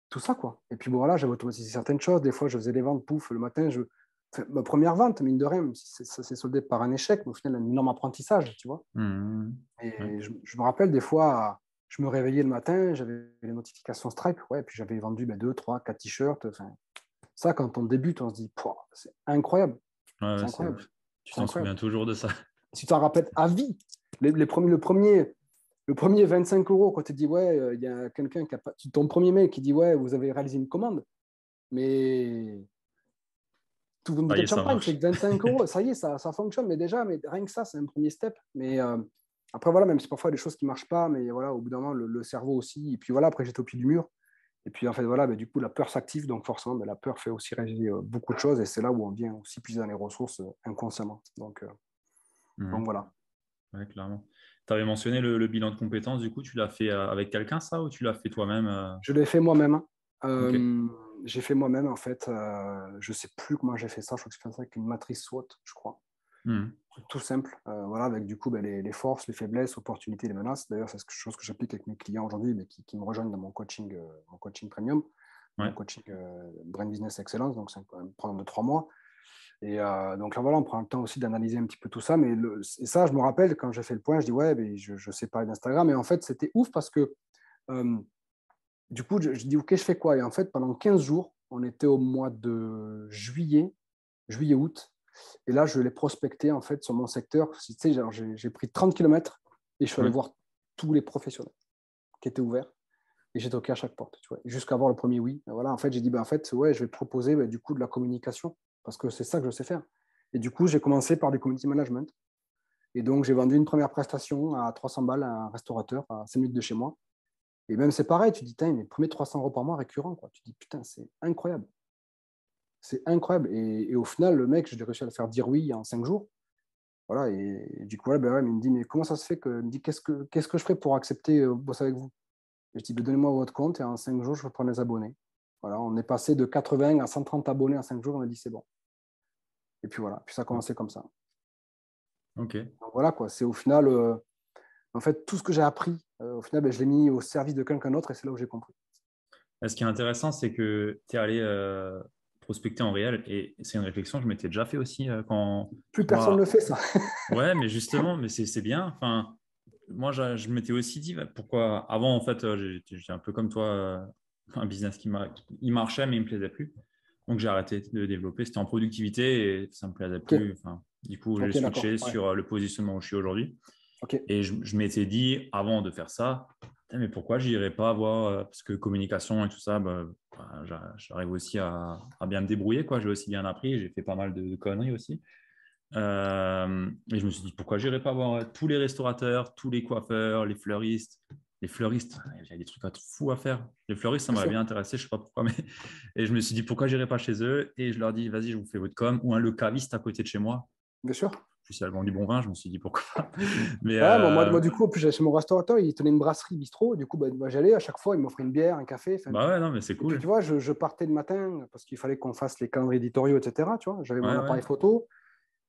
tout ça, quoi. Et puis, bon, voilà, j'avais automatisé certaines choses. Des fois, je faisais des ventes, pouf, le matin, enfin, ma première vente, mine de rien, même si ça s'est soldé par un échec, mais au final, un énorme apprentissage, tu vois. Hmm. Ouais. Et je me rappelle des fois, je me réveillais le matin, j'avais les notifications Stripe, ouais, puis j'avais vendu 2, 3, 4 t-shirts. Enfin, Ça, quand on débute, on se dit, c'est incroyable. Ouais, C'est ouais, c'est incroyable. ouf. Tu C'est t'en incroyable. souviens toujours de ça. Tu t'en rappelles à vie. Le premier 25 euros, quand tu dis, ouais, il y a quelqu'un qui a pas. Ton premier mail qui dit, ouais, vous avez réalisé une commande, mais tout une Ça y bouteille est, de ça champagne, c'est marche. que 25 euros. Ça y est, ça fonctionne. Mais déjà, rien que ça, c'est un premier step. Mais après, voilà, même si parfois il y a des choses qui ne marchent pas, mais voilà, au bout d'un moment, le cerveau aussi. Et puis voilà, après, j'étais au pied du mur. Et puis en fait, voilà, du coup, la peur s'active. Donc forcément, la peur fait aussi réaliser beaucoup de choses. Et c'est là où on vient aussi puiser dans les ressources inconsciemment. Donc Mhm. voilà. Ouais, clairement. Tu avais mentionné le bilan de compétences, du coup, tu l'as fait avec quelqu'un, ça, ou tu l'as fait toi-même Je l'ai fait moi-même. Ok. J'ai fait moi-même, en fait. Je ne sais plus comment j'ai fait ça. Je crois que j'ai fait ça avec une matrice SWOT, je crois. Mhm. Tout simple, voilà, avec du coup les forces, les faiblesses, opportunités, les menaces. D'ailleurs, c'est quelque chose que j'applique avec mes clients aujourd'hui, mais qui me rejoignent dans mon coaching premium, mon Ouais. coaching Brain Business Excellence. Donc, c'est un programme de 3 mois. Et donc là, voilà, on prend le temps aussi d'analyser un petit peu tout ça. Et ça, je me rappelle, quand j'ai fait le point, je dis, ouais, mais je sais parler d'Instagram. Et en fait, c'était ouf parce que euh, du coup, je dis, OK, je fais quoi? Et en fait, pendant 15 jours, on était au mois de juillet-août. Et là, je l'ai prospecté en fait sur mon secteur. Tu sais, j'ai pris 30 kilomètres et je suis allé Ouais. voir tous les professionnels qui étaient ouverts. Et j'ai toqué à chaque porte, tu vois, jusqu'à avoir le premier oui. Et voilà, en fait, j'ai dit, en fait, ouais, je vais proposer du coup de la communication parce que c'est ça que je sais faire. Et du coup, j'ai commencé par du community management. Et donc, j'ai vendu une première prestation à 300 balles à un restaurateur à 5 minutes de chez moi. Et même, c'est pareil, tu dis, mes premiers 300 euros par mois récurrents, quoi. Tu dis, putain, c'est incroyable. C'est incroyable. Et au final, le mec, j'ai réussi à le faire dire oui en 5 jours. Voilà, et du coup, ouais, il me dit, mais comment ça se fait que, il me dit, qu'est-ce que je ferais pour accepter bosser avec vous? Et je dis, donnez-moi votre compte et en 5 jours, je vais prendre les abonnés. Voilà, on est passé de 80 à 130 abonnés en 5 jours, on a dit, c'est bon. Et puis voilà, puis ça a commencé comme ça. Ok. Donc voilà, quoi, c'est au final, en fait, tout ce que j'ai appris, au final, je l'ai mis au service de quelqu'un d'autre et c'est là où j'ai compris. Ce qui est intéressant, c'est que tu es allé prospecter en réel, et c'est une réflexion que je m'étais déjà fait aussi quand Plus personne ne le moi. fait, ça. Ouais, mais justement, mais c'est bien. Enfin, moi, je m'étais aussi dit, bah, pourquoi. Avant, en fait, j'étais un peu comme toi, un business il marchait, mais il me plaisait plus. Donc, j'ai arrêté de développer. C'était en productivité et ça me plaisait Ok, plus. Enfin, du coup, j'ai ok, d'accord. switché Ouais. sur le positionnement où je suis aujourd'hui. Ok, Et je m'étais dit, avant de faire ça, putain, mais pourquoi j'irais pas voir, parce que communication et tout ça, j'arrive aussi à bien me débrouiller, quoi. J'ai aussi bien appris, j'ai fait pas mal de conneries aussi. Et je me suis dit, pourquoi j'irais pas voir tous les restaurateurs, tous les coiffeurs, les fleuristes. Les fleuristes, il y a des trucs fous à faire. Les fleuristes, ça bien m'aurait bien sûr, intéressé, je sais pas pourquoi, mais. Et je me suis dit, pourquoi j'irais pas chez eux? Et je leur dis, vas-y, je vous fais votre com. Ou un le caviste à côté de chez moi. bien sûr. Puis ça vend du bon vin, je me suis dit, pourquoi pas. Mais Ouais, moi, du coup, en plus, j'allais chez mon restaurateur, il tenait une brasserie bistrot. Du coup, moi, j'allais à chaque fois, il m'offrait une bière, un café. bah ouais, non, mais c'est Et puis, cool. tu vois, je partais le matin parce qu'il fallait qu'on fasse les calendriers éditoriaux, etc. Tu vois, j'avais mon Ouais, ouais. appareil photo.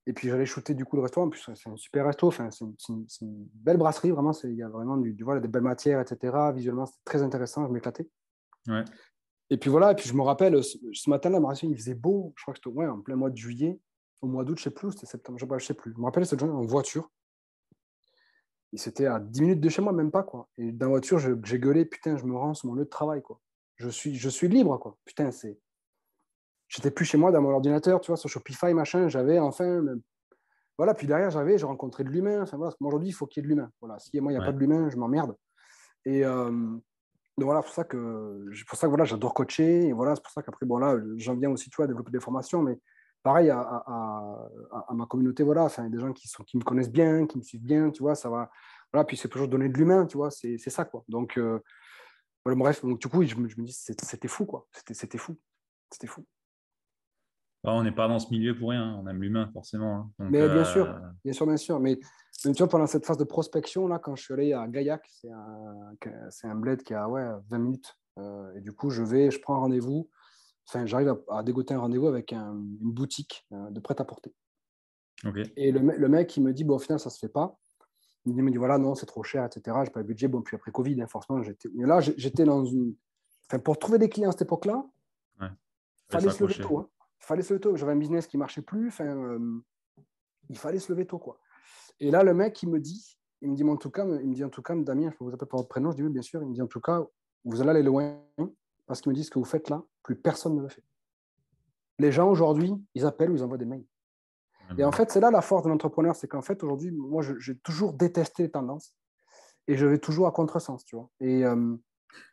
Et puis, j'allais shooter du coup le restaurant. En plus, c'est un super resto. Enfin, c'est une belle brasserie, vraiment. Il y a vraiment voilà, des belles matières, etc. Visuellement, c'était très intéressant. Je m'éclatais. Ouais. Et puis voilà. Et puis, je me rappelle, ce matin-là, il faisait beau. Je crois que c'était en plein mois de juillet. Au mois d'août, je ne sais plus, c'était septembre, je ne sais plus. Je me rappelle cette journée en voiture. Et c'était à 10 minutes de chez moi, même pas, quoi. Et dans la voiture, j'ai gueulé, putain, je me rends sur mon lieu de travail, quoi. Je suis libre, quoi. Putain, j'étais plus chez moi dans mon ordinateur, tu vois, sur Shopify, machin, j'avais enfin. Voilà, puis derrière, j'ai rencontré de l'humain. Enfin, voilà, aujourd'hui, il faut qu'il y ait de l'humain. Voilà, si moi, il n'y a pas Ouais. de l'humain, je m'emmerde. Et donc voilà, c'est pour ça que voilà, j'adore coacher. Et voilà, c'est pour ça qu'après, bon, là, j'en viens aussi, tu vois, à développer des formations, mais pareil à ma communauté, voilà, enfin, des gens qui me connaissent bien, qui me suivent bien, tu vois, ça va. Voilà, puis c'est toujours donner de l'humain, tu vois, c'est ça, quoi. Donc, voilà, bref, donc, du coup, je me dis, c'était fou, quoi. C'était fou. C'était fou. Bah, on n'est pas dans ce milieu pour rien, hein. On aime l'humain, forcément, hein. Donc, Mais bien sûr, bien sûr, bien sûr. Mais tu vois, pendant cette phase de prospection, là, quand je suis allé à Gaillac, c'est un bled qui a 20 minutes. Et du coup, je prends un rendez-vous. Enfin, j'arrive à dégoter un rendez-vous avec une boutique de prêt-à-porter. ok. Et le mec, il me dit, bon, au final, ça ne se fait pas. Il me dit, voilà, non, c'est trop cher, etc. Je n'ai pas le budget. Bon, puis après Covid, hein, forcément, mais là, j'étais dans une. Enfin, pour trouver des clients à cette époque-là, Ouais. il Fallait fallait se lever s'accrocher. tôt. Hein. Il fallait se lever tôt. J'avais un business qui ne marchait plus. Enfin, il fallait se lever tôt, quoi. Et là, le mec, il me dit, en tout cas, Damien, je peux vous appeler par votre prénom. Je dis, oui, bien sûr. Il me dit, en tout cas, vous allez aller loin parce qu'il me dit, ce que vous faites là, plus personne ne le fait. Les gens, aujourd'hui, ils appellent ou ils envoient des mails. Et en fait, c'est là la force de l'entrepreneur, c'est qu'en fait, aujourd'hui, moi, j'ai toujours détesté les tendances et je vais toujours à contresens, tu vois. Et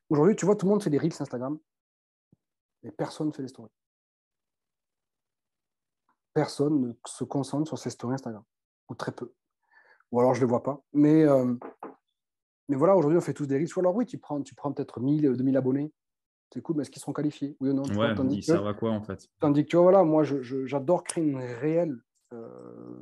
aujourd'hui, tu vois, tout le monde fait des reels Instagram, mais personne ne fait des stories. Personne ne se concentre sur ses stories Instagram, ou très peu. Ou alors, je ne les vois pas. Mais voilà, aujourd'hui, on fait tous des reels. Ou alors, oui, tu prends peut-être 1000, 2000 abonnés. C'est cool, mais est-ce qu'ils seront qualifiés? Oui ou non, tu vois, Ouais, ils servent à quoi en fait? tandis que, tu vois, voilà, moi, j'adore créer une réelle euh,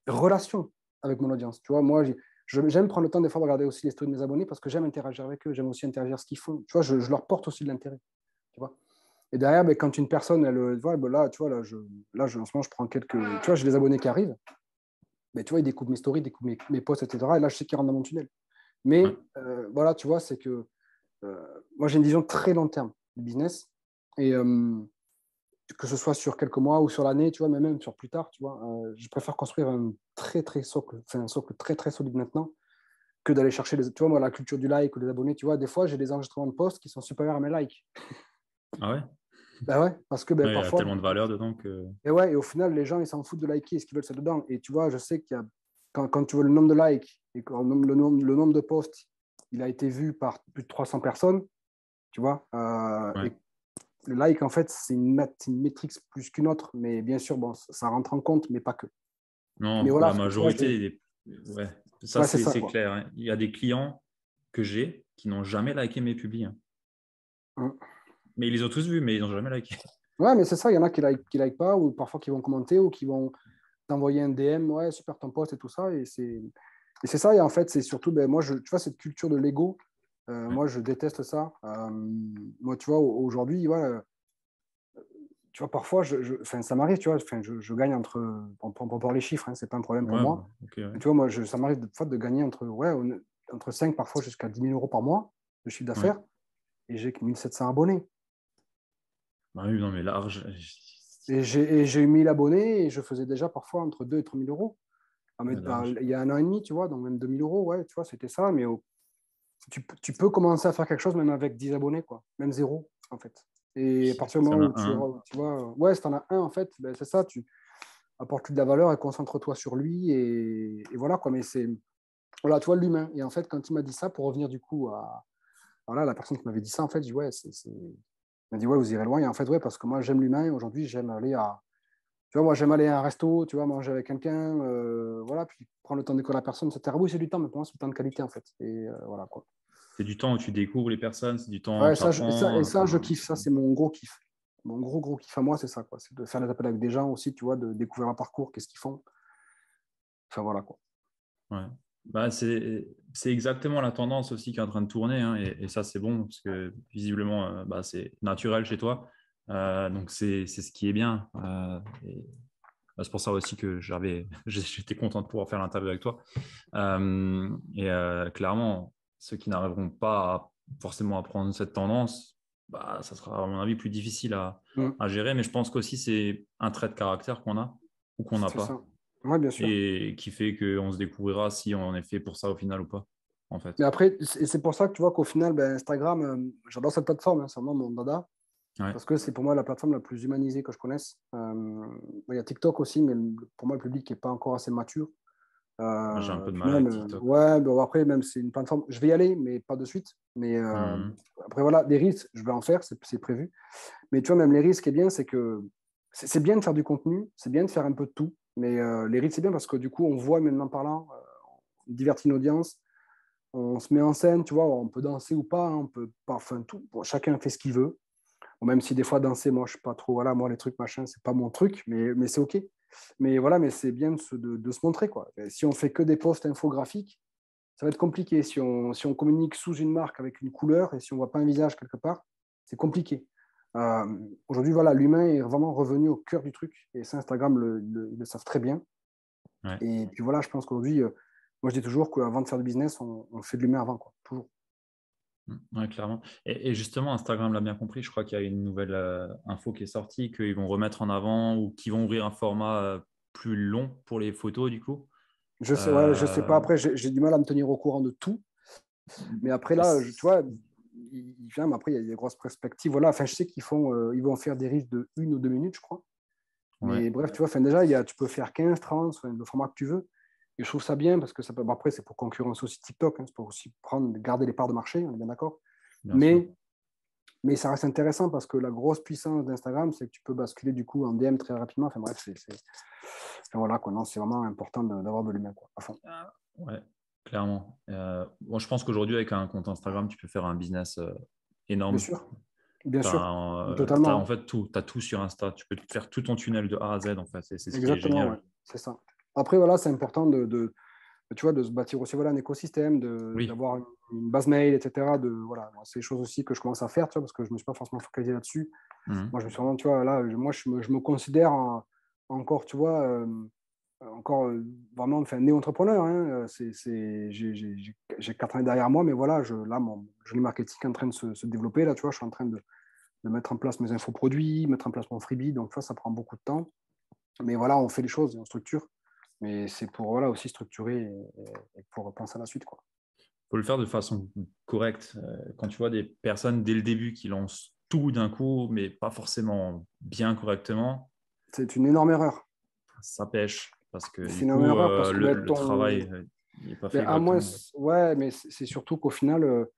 relation avec mon audience. Tu vois, moi, j'aime prendre le temps des fois de regarder aussi les stories de mes abonnés parce que j'aime interagir avec eux, j'aime aussi interagir ce qu'ils font. Tu vois, je leur porte aussi de l'intérêt. Tu vois. Et derrière, ben, quand une personne, elle, voilà, ben là, tu vois, en ce moment, je prends quelques. Tu vois, j'ai des abonnés qui arrivent. Mais tu vois, ils découpent mes stories, ils découpent mes posts, etc. Et là, je sais qu'ils rentrent dans mon tunnel. Ouais. Mais voilà, tu vois, c'est que moi, j'ai une vision très long terme du business. Et que ce soit sur quelques mois ou sur l'année, tu vois, mais même sur plus tard, tu vois, je préfère construire un socle très, très solide maintenant que d'aller chercher, tu vois, moi, la culture du like ou des abonnés, tu vois, des fois, j'ai des enregistrements de posts qui sont supérieurs à mes likes. Ah ouais? Ben ouais, parce que ben, Ouais, il y a parfois, tellement de valeur dedans que. et ouais, et au final, les gens, ils s'en foutent de liker ce qu'ils veulent, c'est dedans. Et tu vois, je sais qu'il y a, quand tu vois le nombre de likes et quand le nombre de posts, il a été vu par plus de 300 personnes, tu vois, Ouais. et le like, en fait, c'est une métrique plus qu'une autre, mais bien sûr, bon, ça rentre en compte, mais pas que. Mais Non, voilà, la tu vois, majorité Ouais, ça ouais, c'est ça, c'est quoi. clair, hein. Il y a des clients que j'ai qui n'ont jamais liké mes publis, hein. Hum. Mais ils les ont tous vus, mais ils n'ont jamais liké. Ouais, mais c'est ça, il y en a qui like pas, ou parfois qui vont commenter, ou qui vont t'envoyer un DM, ouais, super ton post et tout ça, et c'est ça, et en fait, c'est surtout, ben, moi, tu vois, cette culture de l'ego, Ouais. moi, je déteste ça. Moi, tu vois, aujourd'hui, voilà, tu vois, parfois, enfin, ça m'arrive, tu vois, enfin, je gagne pour voir les chiffres, hein, c'est pas un problème pour Ouais, moi. bah, ok, ouais. Mais tu vois, moi, ça m'arrive de fois de gagner entre 5 parfois jusqu'à 10 000 euros par mois de chiffre Ouais. d'affaires, et j'ai que 1700 abonnés. Bah oui, non, mais large. Et j'ai eu 1000 abonnés, et je faisais déjà parfois entre 2 et 3 000 euros. Ouais, large. Il y a un an et demi, tu vois, donc même 2 000 euros, ouais, tu vois, c'était ça, mais tu peux commencer à faire quelque chose même avec 10 abonnés, quoi, même zéro, en fait. Et à partir du S'il y moment en où a un. tu vois, ouais, si tu en as un, en fait, ben, c'est ça, tu apportes de la valeur et concentre-toi sur lui, et voilà, quoi, mais c'est, voilà, tu vois, l'humain. Et en fait, quand il m'a dit ça, pour revenir du coup à, voilà, la personne qui m'avait dit ça, en fait, je dis, ouais, il m'a dit, ouais, vous irez loin, et en fait, ouais, parce que moi, j'aime l'humain, et aujourd'hui, tu vois, moi, j'aime aller à un resto, tu vois, manger avec quelqu'un, voilà, puis prendre le temps d'écouter la personne, etc. Oui, c'est du temps, mais pour moi, c'est du temps de qualité, en fait. Et voilà, quoi. C'est du temps où tu découvres les personnes, c'est du temps où Ouais, tu et apprends. ça, je Enfin, kiffe. Ça, c'est mon gros kiff. Mon gros kiff à moi, c'est ça, quoi. C'est de faire des appels avec des gens aussi, tu vois, de découvrir leur parcours, qu'est-ce qu'ils font. Enfin, voilà, quoi. ouais. Bah, c'est exactement la tendance aussi qui est en train de tourner, hein, et ça, c'est bon, parce que visiblement, bah, c'est naturel chez toi. Donc, c'est ce qui est bien. Et bah, c'est pour ça aussi que j'étais content de pouvoir faire l'interview avec toi. Clairement, ceux qui n'arriveront pas forcément à prendre cette tendance, bah, ça sera, à mon avis, plus difficile Mm. à gérer. Mais je pense qu'aussi, c'est un trait de caractère qu'on a ou qu'on n'a C'est ça. pas, Ouais, bien sûr. et qui fait qu'on se découvrira si on est fait pour ça au final ou pas, en fait. Mais après, c'est pour ça que tu vois qu'au final, ben, Instagram, j'adore cette plateforme, hein, c'est vraiment mon dada, Ouais. parce que c'est pour moi la plateforme la plus humanisée que je connaisse. Il y a TikTok aussi, mais pour moi, le public n'est pas encore assez mature. Moi, j'ai un peu de Puis mal avec même, TikTok. ouais, bon, après, même, c'est une plateforme. Je vais y aller, mais pas de suite. Mais Mhm. après, voilà, des risques, je vais en faire, c'est prévu. Mais tu vois, même les risques, ce qui est bien, c'est que c'est bien de faire du contenu, c'est bien de faire un peu de tout. Mais les risques, c'est bien parce que du coup, on voit maintenant parlant, on divertit une audience, on se met en scène, tu vois, on peut danser ou pas, hein, on peut pas, enfin, tout. Bon, chacun fait ce qu'il veut. Bon, même si des fois, danser, moi, je suis pas trop, voilà, moi, les trucs, machin, c'est pas mon truc, mais c'est OK. Mais voilà, mais c'est bien de se montrer, quoi. Et si on fait que des posts infographiques, ça va être compliqué. Si on communique sous une marque avec une couleur et si on ne voit pas un visage quelque part, c'est compliqué. Aujourd'hui, voilà, l'humain est vraiment revenu au cœur du truc et ça, Instagram, ils le savent très bien. Ouais. Et puis voilà, je pense qu'aujourd'hui, moi je dis toujours qu'avant de faire du business, on fait de l'humain avant, quoi. Toujours. Ouais, clairement. Et justement, Instagram l'a bien compris. Je crois qu'il y a une nouvelle info qui est sortie, qu'ils vont remettre en avant ou qu'ils vont ouvrir un format plus long pour les photos, du coup. Je sais, ouais, je sais pas. Euh, Après, j'ai du mal à me tenir au courant de tout. Mais après, là, tu vois, mais après, il y a des grosses perspectives. Voilà. Enfin, je sais ils vont faire des reels de 1 ou 2 minutes, je crois. Ouais. Mais bref, tu vois, enfin, déjà, tu peux faire 15, 30, le format que tu veux. Et je trouve ça bien parce que après, c'est pour concurrencer aussi TikTok. C'est pour aussi garder les parts de marché, on est bien d'accord. Bien sûr. Mais ça reste intéressant parce que la grosse puissance d'Instagram, c'est que tu peux basculer du coup en DM très rapidement. Enfin bref, enfin, voilà, quoi. Non, c'est vraiment important d'avoir de l'humain, quoi, à fond. Ouais, clairement. Bon, je pense qu'aujourd'hui, avec un compte Instagram, tu peux faire un business Bien énorme. sûr, bien sûr, T'as en totalement. fait tout. Tu as tout sur Insta. Tu peux faire tout ton tunnel de A à Z, en fait. C'est ce qui est Exactement, ouais, génial. c'est ça. Après, voilà, c'est important tu vois, de se bâtir aussi voilà, un écosystème, Oui. d'avoir une base mail, etc. Voilà, c'est des choses aussi que je commence à faire, tu vois, parce que je ne me suis pas forcément focalisé là-dessus. Mhm. Moi, je me suis vraiment, tu vois, là, moi, je me considère encore, tu vois, encore vraiment enfin, néo-entrepreneur. Hein. J'ai 4 années derrière moi, mais voilà, là, mon joli marketing est en train de se développer. Là, tu vois, je suis en train de mettre en place mes infoproduits, mettre en place mon freebie. Donc, ça prend beaucoup de temps. Mais voilà, on fait les choses, on structure. Mais c'est pour voilà, aussi structurer et pour penser à la suite, quoi. Faut le faire de façon correcte. Quand tu vois des personnes dès le début qui lancent tout d'un coup, mais pas forcément bien correctement, C'est une énorme erreur. ça pêche. Parce que C'est du une énorme coup, erreur parce que le travail n'est pas fait à moins, correctement. ouais, mais c'est surtout qu'au final,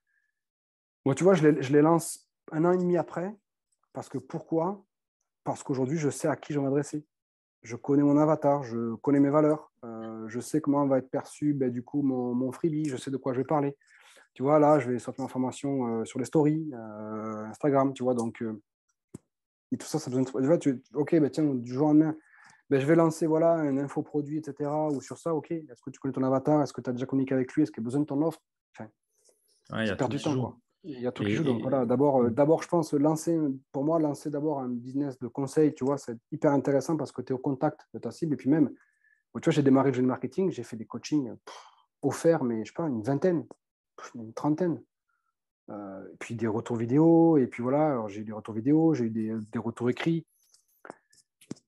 moi, tu vois, je les lance 1 an et demi après. Parce que pourquoi? Parce qu'aujourd'hui, je sais à qui je vais m'adresser. Je connais mon avatar, je connais mes valeurs, je sais comment va être perçu ben, du coup mon freebie, je sais de quoi je vais parler. Tu vois, là, je vais sortir ma formation sur les stories, Instagram, tu vois, donc et tout ça, ça besoin de... Tu vois, ok, ben, tiens, du jour au lendemain, ben, je vais lancer voilà, un infoproduit, etc. Ou sur ça, ok, est-ce que tu connais ton avatar? Est-ce que tu as déjà communiqué avec lui? Est-ce qu'il a besoin de ton offre? Enfin, Ouais, il y c'est a perdre tout du qui temps, joue. quoi. Il y a tout qui joue. Donc Et, voilà, d'abord, je pense, pour moi, lancer d'abord un business de conseil, tu vois, c'est hyper intéressant parce que tu es au contact de ta cible. Et puis même, tu vois, j'ai démarré le jeune marketing, j'ai fait des coachings offerts, mais je sais pas, une vingtaine, une trentaine. Et puis des retours vidéo, et puis voilà, alors j'ai eu des retours vidéo, j'ai eu des retours écrits.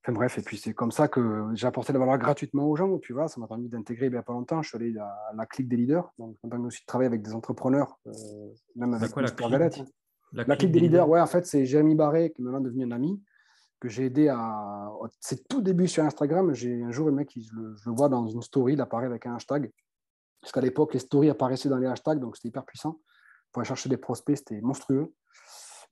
Enfin bref, et puis c'est comme ça que j'ai apporté la valeur gratuitement aux gens. Et puis voilà, ça m'a permis d'intégrer il n'y a pas longtemps. Je suis allé à la clique des leaders. Donc, ça m'a permis aussi de travailler avec des entrepreneurs, même c'est avec quoi Mister Galette. la La clique clique des des leaders, leaders? ouais, en fait, c'est Jérémy Barré, qui est maintenant devenu un ami, que j'ai aidé à. C'est tout début sur Instagram. Un jour, le mec, je le vois dans une story, il apparaît avec un hashtag. Parce qu'à l'époque, les stories apparaissaient dans les hashtags, donc c'était hyper puissant. Pour aller chercher des prospects, c'était monstrueux.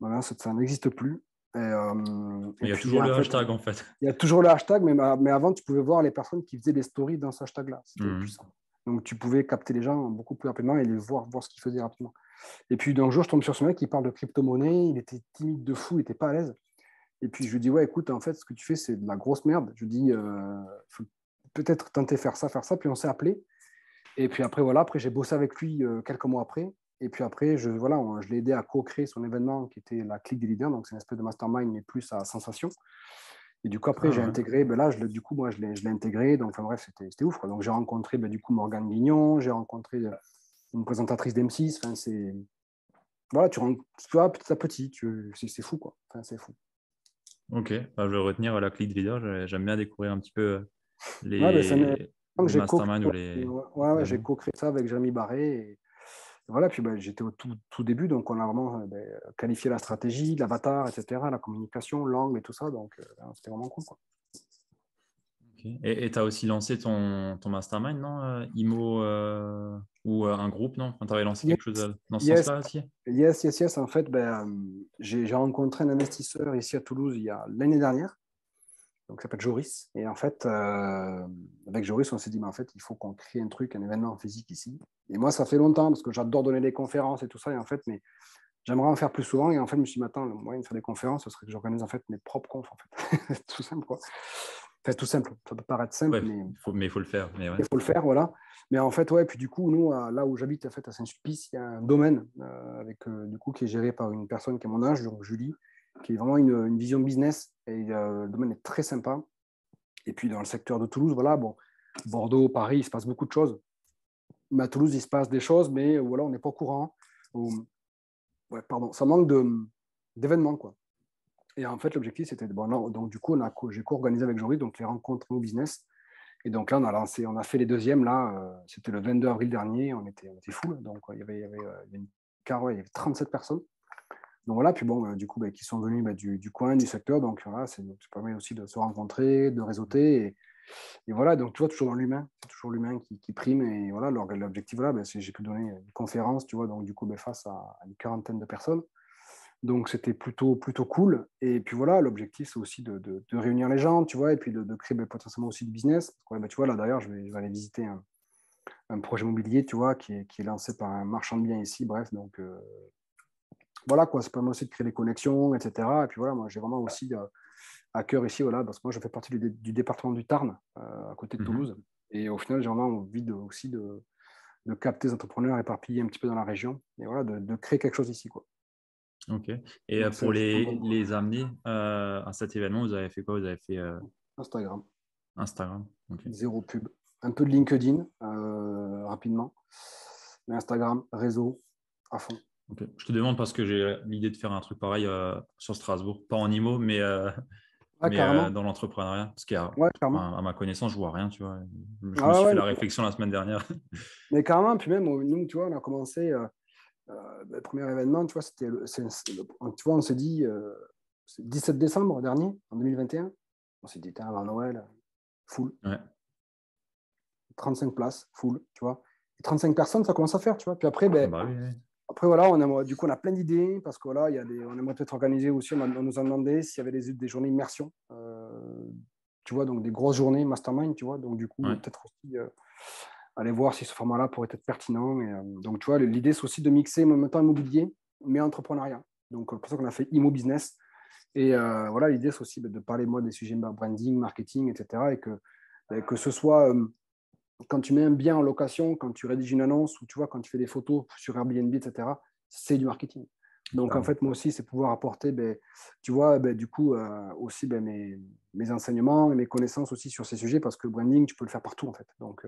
Maintenant, ça n'existe plus. Il Et y a puis, toujours en le fait, hashtag, en fait. il y a toujours le hashtag, mais avant, tu pouvais voir les personnes qui faisaient des stories dans ce hashtag-là. C'était Mhm. puissant. Donc, tu pouvais capter les gens beaucoup plus rapidement et les voir ce qu'ils faisaient rapidement. Et puis, d'un jour, je tombe sur ce mec qui parle de crypto-monnaie. Il était timide de fou, il n'était pas à l'aise. Et puis, je lui dis, ouais, écoute, en fait, ce que tu fais, c'est de la grosse merde. Je lui dis, faut peut-être tenter faire ça, faire ça. Puis, on s'est appelé. Et puis après, voilà, après j'ai bossé avec lui quelques mois après. Et puis après, je l'ai aidé à co-créer son événement qui était la Clique des Leaders. Donc, c'est une espèce de mastermind, mais plus à sensation. Et du coup, après, j'ai Ah ouais. intégré, ben là, du coup, moi, je l'ai intégré. Donc, enfin, bref, c'était ouf, quoi. Donc, j'ai rencontré, ben, du coup, Morgane Guignon, j'ai rencontré une présentatrice d'M6. Enfin, voilà, tu vois, petit à petit, c'est fou, quoi. Enfin, c'est fou. Ok, bah, je vais retenir la clique des leaders. J'aime bien découvrir un petit peu Ouais, ben, les j'ai co-créé, masterminds ou j'ai événements. co-créé ça avec Jérémy Barré. Voilà, puis ben, j'étais au tout début, donc on a vraiment qualifié la stratégie, l'avatar, etc., la communication, l'angle et tout ça, donc c'était vraiment cool, quoi. Ok. Et tu as aussi lancé ton mastermind, non? IMO ou un groupe, non? Enfin, tu avais lancé Yes, quelque chose dans ce yes, sens-là aussi? yes. En fait, j'ai rencontré un investisseur ici à Toulouse il y a l'année dernière, donc il s'appelle Joris. Et en fait, avec Joris, on s'est dit, mais en fait, il faut qu'on crée un truc, un événement physique ici. Et moi, ça fait longtemps, parce que j'adore donner des conférences et tout ça, et en fait, mais j'aimerais en faire plus souvent. Et en fait, je me suis dit, attends, le moyen de faire des conférences, ce serait que j'organise en fait mes propres confs, en fait. Tout simple, quoi. Enfin, tout simple. Ça peut paraître simple, Ouais, mais il faut le faire. Mais ouais. il faut le faire, voilà. Mais en fait, ouais, puis du coup, nous, là où j'habite, en fait, à Saint-Sulpice, il y a un domaine avec, du coup, qui est géré par une personne qui est mon âge, donc Julie, qui est vraiment une vision business. Et le domaine est très sympa. Et puis, dans le secteur de Toulouse, voilà, bon, Bordeaux, Paris, il se passe beaucoup de choses. Mais à Toulouse, il se passe des choses, mais voilà, on n'est pas au courant. Ouais, pardon, ça manque d'événements, quoi. Et en fait, l'objectif, c'était, bon, non, donc du coup, j'ai co-organisé avec Joris, donc les rencontres au business. Et donc là, on a fait les deuxièmes, là, c'était le 22 avril dernier, on était full, donc il y avait une ouais, il y avait 37 personnes. Donc voilà, puis bon, du coup, qui sont venus du coin, du secteur. Donc voilà, ça permet aussi de se rencontrer, de réseauter. Et voilà, donc tu vois, toujours dans l'humain. C'est toujours l'humain qui prime. Et voilà, l'objectif, voilà, c'est j'ai pu donner une conférence, tu vois, donc du coup, face à une quarantaine de personnes. Donc c'était plutôt cool. Et puis voilà, l'objectif, c'est aussi de réunir les gens, tu vois, et puis de créer potentiellement aussi du business. Parce que, tu vois, là d'ailleurs, je vais aller visiter un projet immobilier, tu vois, qui est lancé par un marchand de biens ici. Bref, donc voilà, quoi, ça permet aussi de créer des connexions, etc. Et puis voilà, moi j'ai vraiment aussi à cœur ici, voilà, parce que moi je fais partie du département du Tarn, à côté de Mhm. Toulouse. Et au final, j'ai vraiment envie aussi de capter des entrepreneurs éparpillés un petit peu dans la région et voilà, de créer quelque chose ici, quoi. Ok. Et Donc pour c'est un bon les amener à cet événement, vous avez fait quoi? Vous avez fait Instagram, Instagram? Ok. zéro pub. Un peu de LinkedIn, rapidement. Mais Instagram, réseau, à fond. Ok. Je te demande parce que j'ai l'idée de faire un truc pareil sur Strasbourg, pas en IMO, Ah, carrément. dans l'entrepreneuriat. Parce qu'à Ouais, carrément. enfin, à ma connaissance, je vois rien, tu vois. Je me Ah suis fait ouais, la réflexion la semaine dernière. mais carrément. Puis même, nous, tu vois, on a commencé, le premier événement, tu vois, tu vois, on s'est dit, c'est le 17 décembre dernier, en 2021. On s'est dit, avant Noël, full. Ouais. 35 places, full, tu vois. Et 35 personnes, ça commence à faire, tu vois. Puis après, Bah oui, oui. après voilà, du coup, on a plein d'idées parce que voilà, on aimerait peut-être organiser aussi, on nous a demandé s'il y avait des journées immersion, tu vois, donc des grosses journées mastermind, tu vois. Donc du coup, Ouais. peut-être aussi aller voir si ce format-là pourrait être pertinent. Et, donc tu vois, l'idée, c'est aussi de mixer en même temps immobilier, mais entrepreneuriat. Donc c'est pour ça qu'on a fait Immo Business. Et voilà, l'idée, c'est aussi de parler, moi, des sujets branding, marketing, etc. Et que ce soit quand tu mets un bien en location, quand tu rédiges une annonce ou tu vois, quand tu fais des photos sur Airbnb, etc., c'est du marketing. Donc, en Clairement. fait, moi aussi, c'est pouvoir apporter, tu vois, du coup, aussi mes enseignements et mes connaissannes aussi sur ces sujets parce que le branding, tu peux le faire partout, en fait. Donc,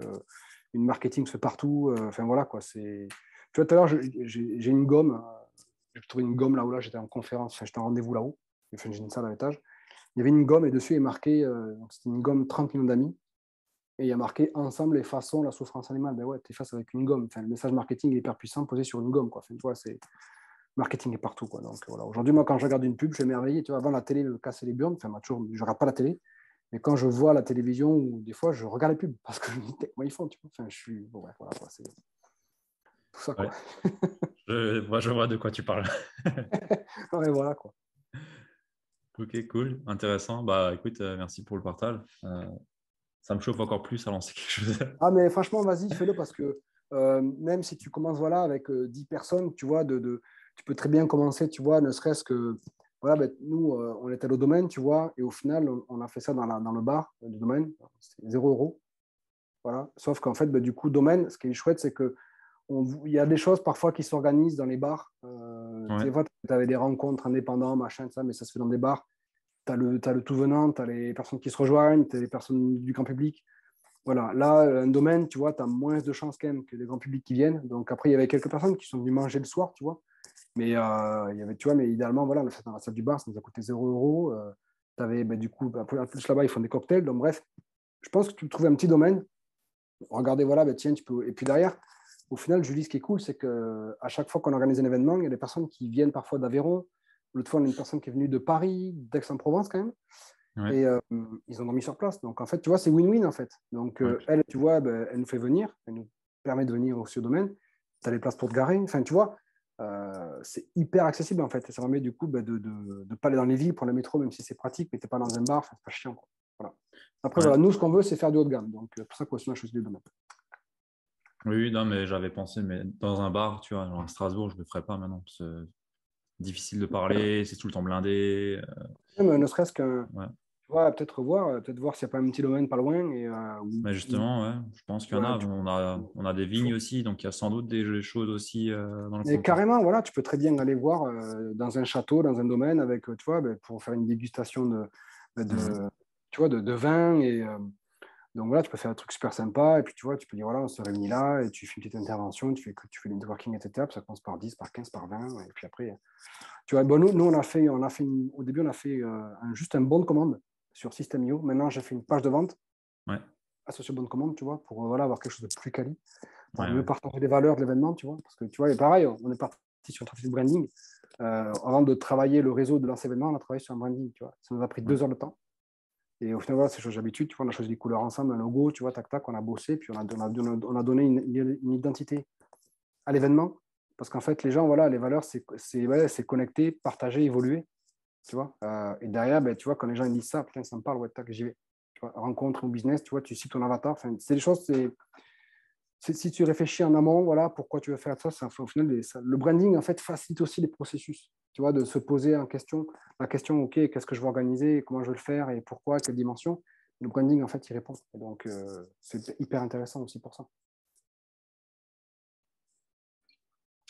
une marketing se fait partout. Enfin, voilà, quoi. Tu vois, tout à l'heure, j'ai une gomme. J'ai trouvé une gomme là où là, j'étais en conférence, enfin, j'étais en rendez-vous là-haut. Enfin, j'ai une salle à l'étage. Il y avait une gomme et dessus est marqué, c'était une gomme 30 millions d'amis. Et il y a marqué ensemble les façons, la souffrance animale. Ben ouais, tu effaces avec une gomme. Enfin, le message marketing est hyper puissant posé sur une gomme, quoi. Enfin, tu vois, marketing est partout, quoi. Donc voilà. Aujourd'hui, moi, quand je regarde une pub, je suis émerveillé. Tu vois, avant la télé me cassait les burnes. Enfin, je regarde pas la télé. Mais quand je vois la télévision, ou des fois, je regarde les pubs parce que je me dis, comment ils font, tu vois. Enfin, je suis. Bon, bref, voilà, quoi. C'est tout ça, quoi. Ouais. Moi, je vois de quoi tu parles. Ouais, voilà, quoi. Ok, cool, intéressant. Bah écoute, merci pour le partage. Ça me chauffe encore plus à lancer quelque chose. Ah, mais franchement, vas-y, fais-le parce que même si tu commences voilà, avec 10 personnes, tu vois, tu peux très bien commencer, tu vois, ne serait-ce que. Voilà, ben, nous, on était au domaine, tu vois, et au final, on a fait ça dans le bar du domaine. C'était 0 €. Voilà. Sauf qu'en fait, ben, du coup, domaine, ce qui est chouette, c'est que il y a des choses parfois qui s'organisent dans les bars. Ouais, Tu sais, tu avais des rencontres indépendants, machin, ça, mais ça se fait dans des bars. T'as le tout venant, tu as les personnes qui se rejoignent, tu as les personnes du grand public. Voilà, là, un domaine, tu vois, tu as moins de chances quand même que les grands publics qui viennent. Donc après, il y avait quelques personnes qui sont venues manger le soir, tu vois. Mais il y avait, tu vois, mais idéalement, voilà, le fait dans la salle du bar, ça nous a coûté 0 €. Tu avais, du coup, en plus là-bas, ils font des cocktails. Donc bref, je pense que tu trouves un petit domaine. Regardez, voilà, tiens, tu peux. Et puis derrière, au final, Julie, ce qui est cool, c'est qu'à chaque fois qu'on organise un événement, il y a des personnes qui viennent parfois d'Aveyron. L'autre fois, on a une personne qui est venue de Paris, d'Aix-en-Provence quand même. ouais, Et ils ont dormi sur place. Donc, en fait, tu vois, c'est win-win, en fait. Donc, ouais. elle, tu vois, elle nous fait venir, elle nous permet de venir aussi au domaine. Tu as les places pour te garer. Enfin, tu vois, c'est hyper accessible, en fait. Et ça permet, du coup, de ne pas aller dans les villes pour le métro, même si c'est pratique, mais tu n'es pas dans un bar, enfin, c'est pas chiant, quoi. Voilà. Après, Ouais. voilà, nous, ce qu'on veut, c'est faire du haut de gamme. Donc, pour ça qu'on a choisi le domaine. Oui, oui, non, mais j'avais pensé, mais dans un bar, tu vois, genre à Strasbourg, je ne le ferais pas maintenant. C'est difficile de parler, c'est tout le temps blindé. Même, ne serait-ce qu'un, Ouais. tu vois, peut-être voir s'il n'y a pas un petit domaine pas loin. Et, Mais justement, ouais, je pense qu'il y en voilà, a. On a des vignes aussi, donc il y a sans doute des choses aussi dans le et contexte. carrément, voilà, tu peux très bien aller voir dans un château, dans un domaine, avec, tu vois, pour faire une dégustation Mhm. tu vois, de vin. Et donc voilà, tu peux faire un truc super sympa. Et puis, tu vois, tu peux dire, voilà, on se réunit là, et tu fais une petite intervention, tu fais le networking, etc. Puis ça commence par 10, par 15, par 20. Et puis après, tu vois, bon, nous au début, on a fait juste un bon de commande sur System.io. Maintenant, j'ai fait une page de vente Ouais, associée au bon de commande, tu vois, pour voilà, avoir quelque chose de plus quali, pour ouais, mieux ouais. partager les valeurs de l'événement, tu vois. Parce que, tu vois, et pareil, on est parti sur le trafic branding. Avant de travailler le réseau, de lancer l'événement, on a travaillé sur un branding. Tu vois. Ça nous a pris 2 heures de temps. Et au final, voilà, c'est chose d'habitude. Tu vois, on a choisi les couleurs ensemble, un logo, tu vois, tac, tac, on a bossé, puis on a donné une identité à l'événement. Parce qu'en fait, les gens, voilà, les valeurs, c'est connecter, partager, évoluer. Tu vois. Et derrière, ben, tu vois, quand les gens ils disent ça, putain, ça me parle, ouais, tac, j'y vais. Tu vois, rencontre ou business, tu vois, tu cites ton avatar. Enfin, c'est des choses, si tu réfléchis en amont, voilà, pourquoi tu veux faire ça, au final, le branding, en fait, facilite aussi les processus. Tu vois, de se poser la question, OK, qu'est-ce que je veux organiser, comment je veux le faire et pourquoi, quelle dimension. Le branding, en fait, il répond. Et donc, c'est hyper intéressant aussi pour ça.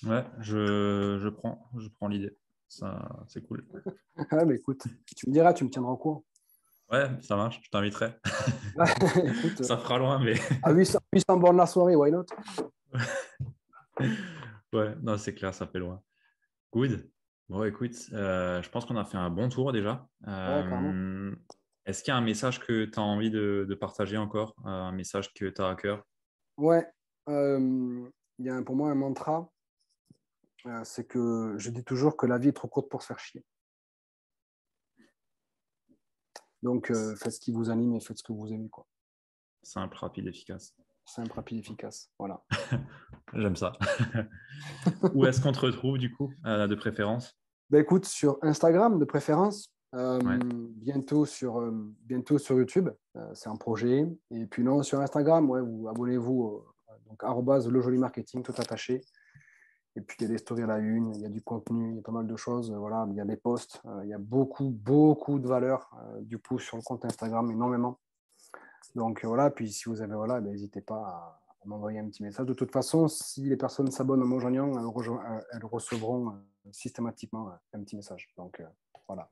Ouais, je prends l'idée. Ça, c'est cool. Ah, mais écoute, tu me diras, tu me tiendras au courant. Ouais, ça marche, je t'inviterai. Écoute, Ça fera loin, mais à 800 bornes la soirée, why not? ouais, non, c'est clair, ça fait loin. Good. Bon, écoute, je pense qu'on a fait un bon tour déjà. Ouais, carrément. Est-ce qu'il y a un message que tu as envie de partager encore, un message que tu as à cœur? Ouais, il y a pour moi un mantra, c'est que je dis toujours que la vie est trop courte pour se faire chier. Donc, faites ce qui vous anime et faites ce que vous aimez, quoi. Simple, rapide, efficace. Simple, rapide, efficace. Voilà. J'aime ça. Où est-ce qu'on te retrouve du coup, de préférence? Ben, écoute, sur Instagram de préférence, Ouais. bientôt sur YouTube, c'est un projet. Et puis non, sur Instagram, ouais, vous abonnez-vous, donc le joli marketing, tout attaché. Et puis il y a des stories à la une, il y a du contenu, il y a pas mal de choses. Voilà, il y a des posts, il y a beaucoup, beaucoup de valeur du coup sur le compte Instagram, énormément. Donc voilà, puis si vous avez, voilà, ben, n'hésitez pas à m'envoyer un petit message. De toute façon, si les personnes s'abonnent à mon Joignant, elles recevront systématiquement un petit message. Donc voilà.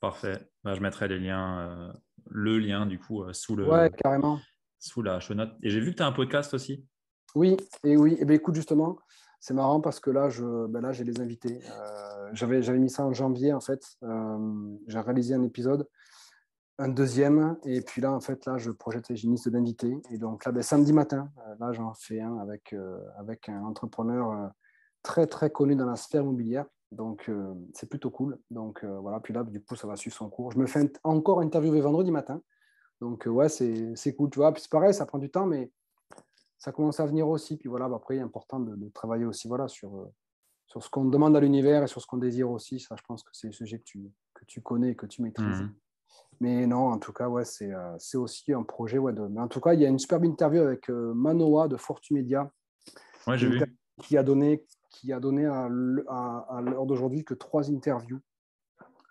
Parfait. Bah, je mettrai les liens, le lien du coup Ouais, carrément. sous la show note. Et j'ai vu que tu as un podcast aussi. Oui, et oui. Et bien, écoute, justement, c'est marrant parce que là, là j'ai les invités. J'avais mis ça en janvier, en fait. J'ai réalisé un épisode, un deuxième, et puis là, en fait, là, je projette, j'ai une liste d'invités. Et donc là, ben, samedi matin, là, j'en fais un avec un entrepreneur très, très connu dans la sphère immobilière. Donc, c'est plutôt cool. Donc, voilà, puis là, du coup, ça va suivre son cours. Je me fais encore interviewer vendredi matin. Donc, ouais, c'est cool, tu vois. Puis c'est pareil, ça prend du temps, mais ça commence à venir aussi. Puis voilà, après, il est important de travailler aussi voilà, sur ce qu'on demande à l'univers et sur ce qu'on désire aussi. Ça, je pense que c'est le sujet que tu connais et que tu maîtrises. Mhm. Mais non, en tout cas, ouais, c'est aussi un projet. Ouais, Mais en tout cas, il y a une superbe interview avec Manoa de Fortumedia Ouais, qui, j'ai vu. qui a donné à l'heure d'aujourd'hui que 3 interviews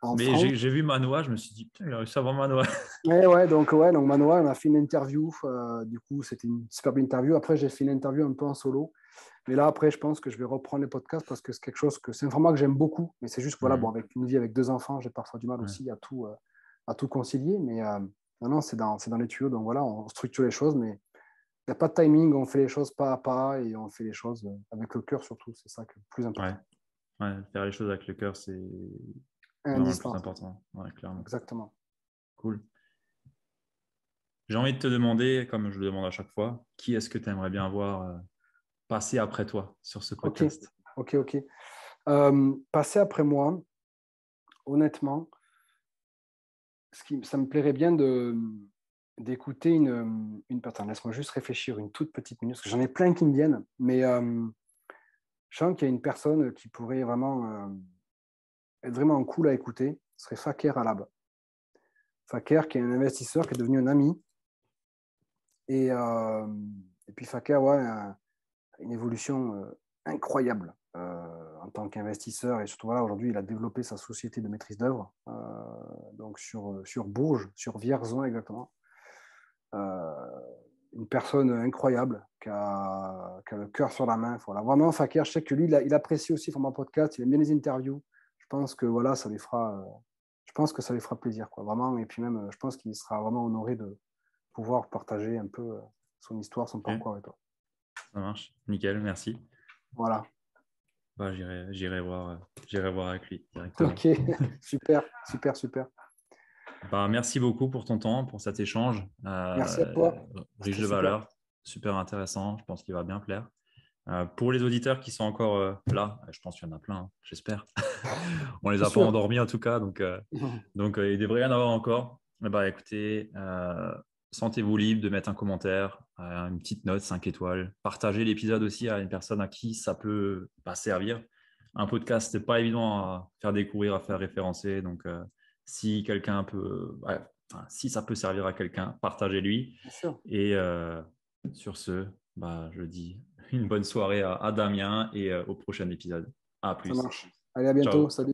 en Mais France. j'ai vu Manoa, je me suis dit, putain, il a réussi à avoir Manoa. Ouais, donc Manoa, on a fait une interview. Du coup, c'était une superbe interview. Après, j'ai fait une interview un peu en solo. Mais là, après, je pense que je vais reprendre les podcasts parce que c'est quelque chose c'est un format que j'aime beaucoup. Mais c'est juste que, voilà, bon, Mhm. avec une vie avec 2 enfants, j'ai parfois du mal Ouais. aussi à tout concilier. Mais non, c'est dans les tuyaux. Donc voilà, on structure les choses, mais il n'y a pas de timing. On fait les choses pas à pas et on fait les choses avec le cœur surtout. C'est ça qui est le plus Ouais. important. Ouais. Faire les choses avec le cœur, c'est vraiment le plus Indispensable. important. Ouais, clairement. Exactement. Cool. J'ai envie de te demander, comme je le demande à chaque fois, qui est-ce que tu aimerais bien voir passer après toi sur ce OK. podcast? OK, OK. Passer après moi, honnêtement, ça me plairait bien d'écouter une personne. Laisse-moi juste réfléchir une toute petite minute, parce que j'en ai plein qui me viennent, mais je sens qu'il y a une personne qui pourrait vraiment être vraiment cool à écouter, ce serait Faker Alab. Faker, qui est un investisseur, qui est devenu un ami. Et, euh, et puis Faker, ouais, une évolution incroyable en tant qu'investisseur. Et surtout, voilà, aujourd'hui, il a développé sa société de maîtrise d'œuvre, donc sur Bourges, sur Vierzon exactement. Euh, une personne incroyable qui a le cœur sur la main. Voilà. Vraiment, Fakir, je sais que lui, il apprécie aussi mon podcast, il aime bien les interviews. Je pense que voilà, je pense que ça lui fera plaisir, quoi, vraiment. Et puis même, je pense qu'il sera vraiment honoré de pouvoir partager un peu son histoire, son Ok, parcours avec toi. ça marche. Nickel, merci. Voilà. Bah, j'irai voir avec lui directement. Ok, super, super, super. Bah, merci beaucoup pour ton temps, pour cet échange Merci à toi. riche C'était de super. valeur, super intéressant. Je pense qu'il va bien plaire. Pour les auditeurs qui sont encore là, je pense qu'il y en a plein, hein, j'espère. On les C'est a pas sûr. endormis en tout cas, donc il devrait y en avoir encore. Eh ben, écoutez, sentez-vous libre de mettre un commentaire, une petite note, 5 étoiles. Partagez l'épisode aussi à une personne à qui ça peut servir. Un podcast, c'est pas évident à faire découvrir, à faire référencer. Donc, si quelqu'un peut, ouais, enfin, si ça peut servir à quelqu'un, partagez-lui. Bien sûr. Et sur ce, je dis une bonne soirée à Damien et au prochain épisode. À Ça plus. marche. Allez, à bientôt. Ciao. Salut.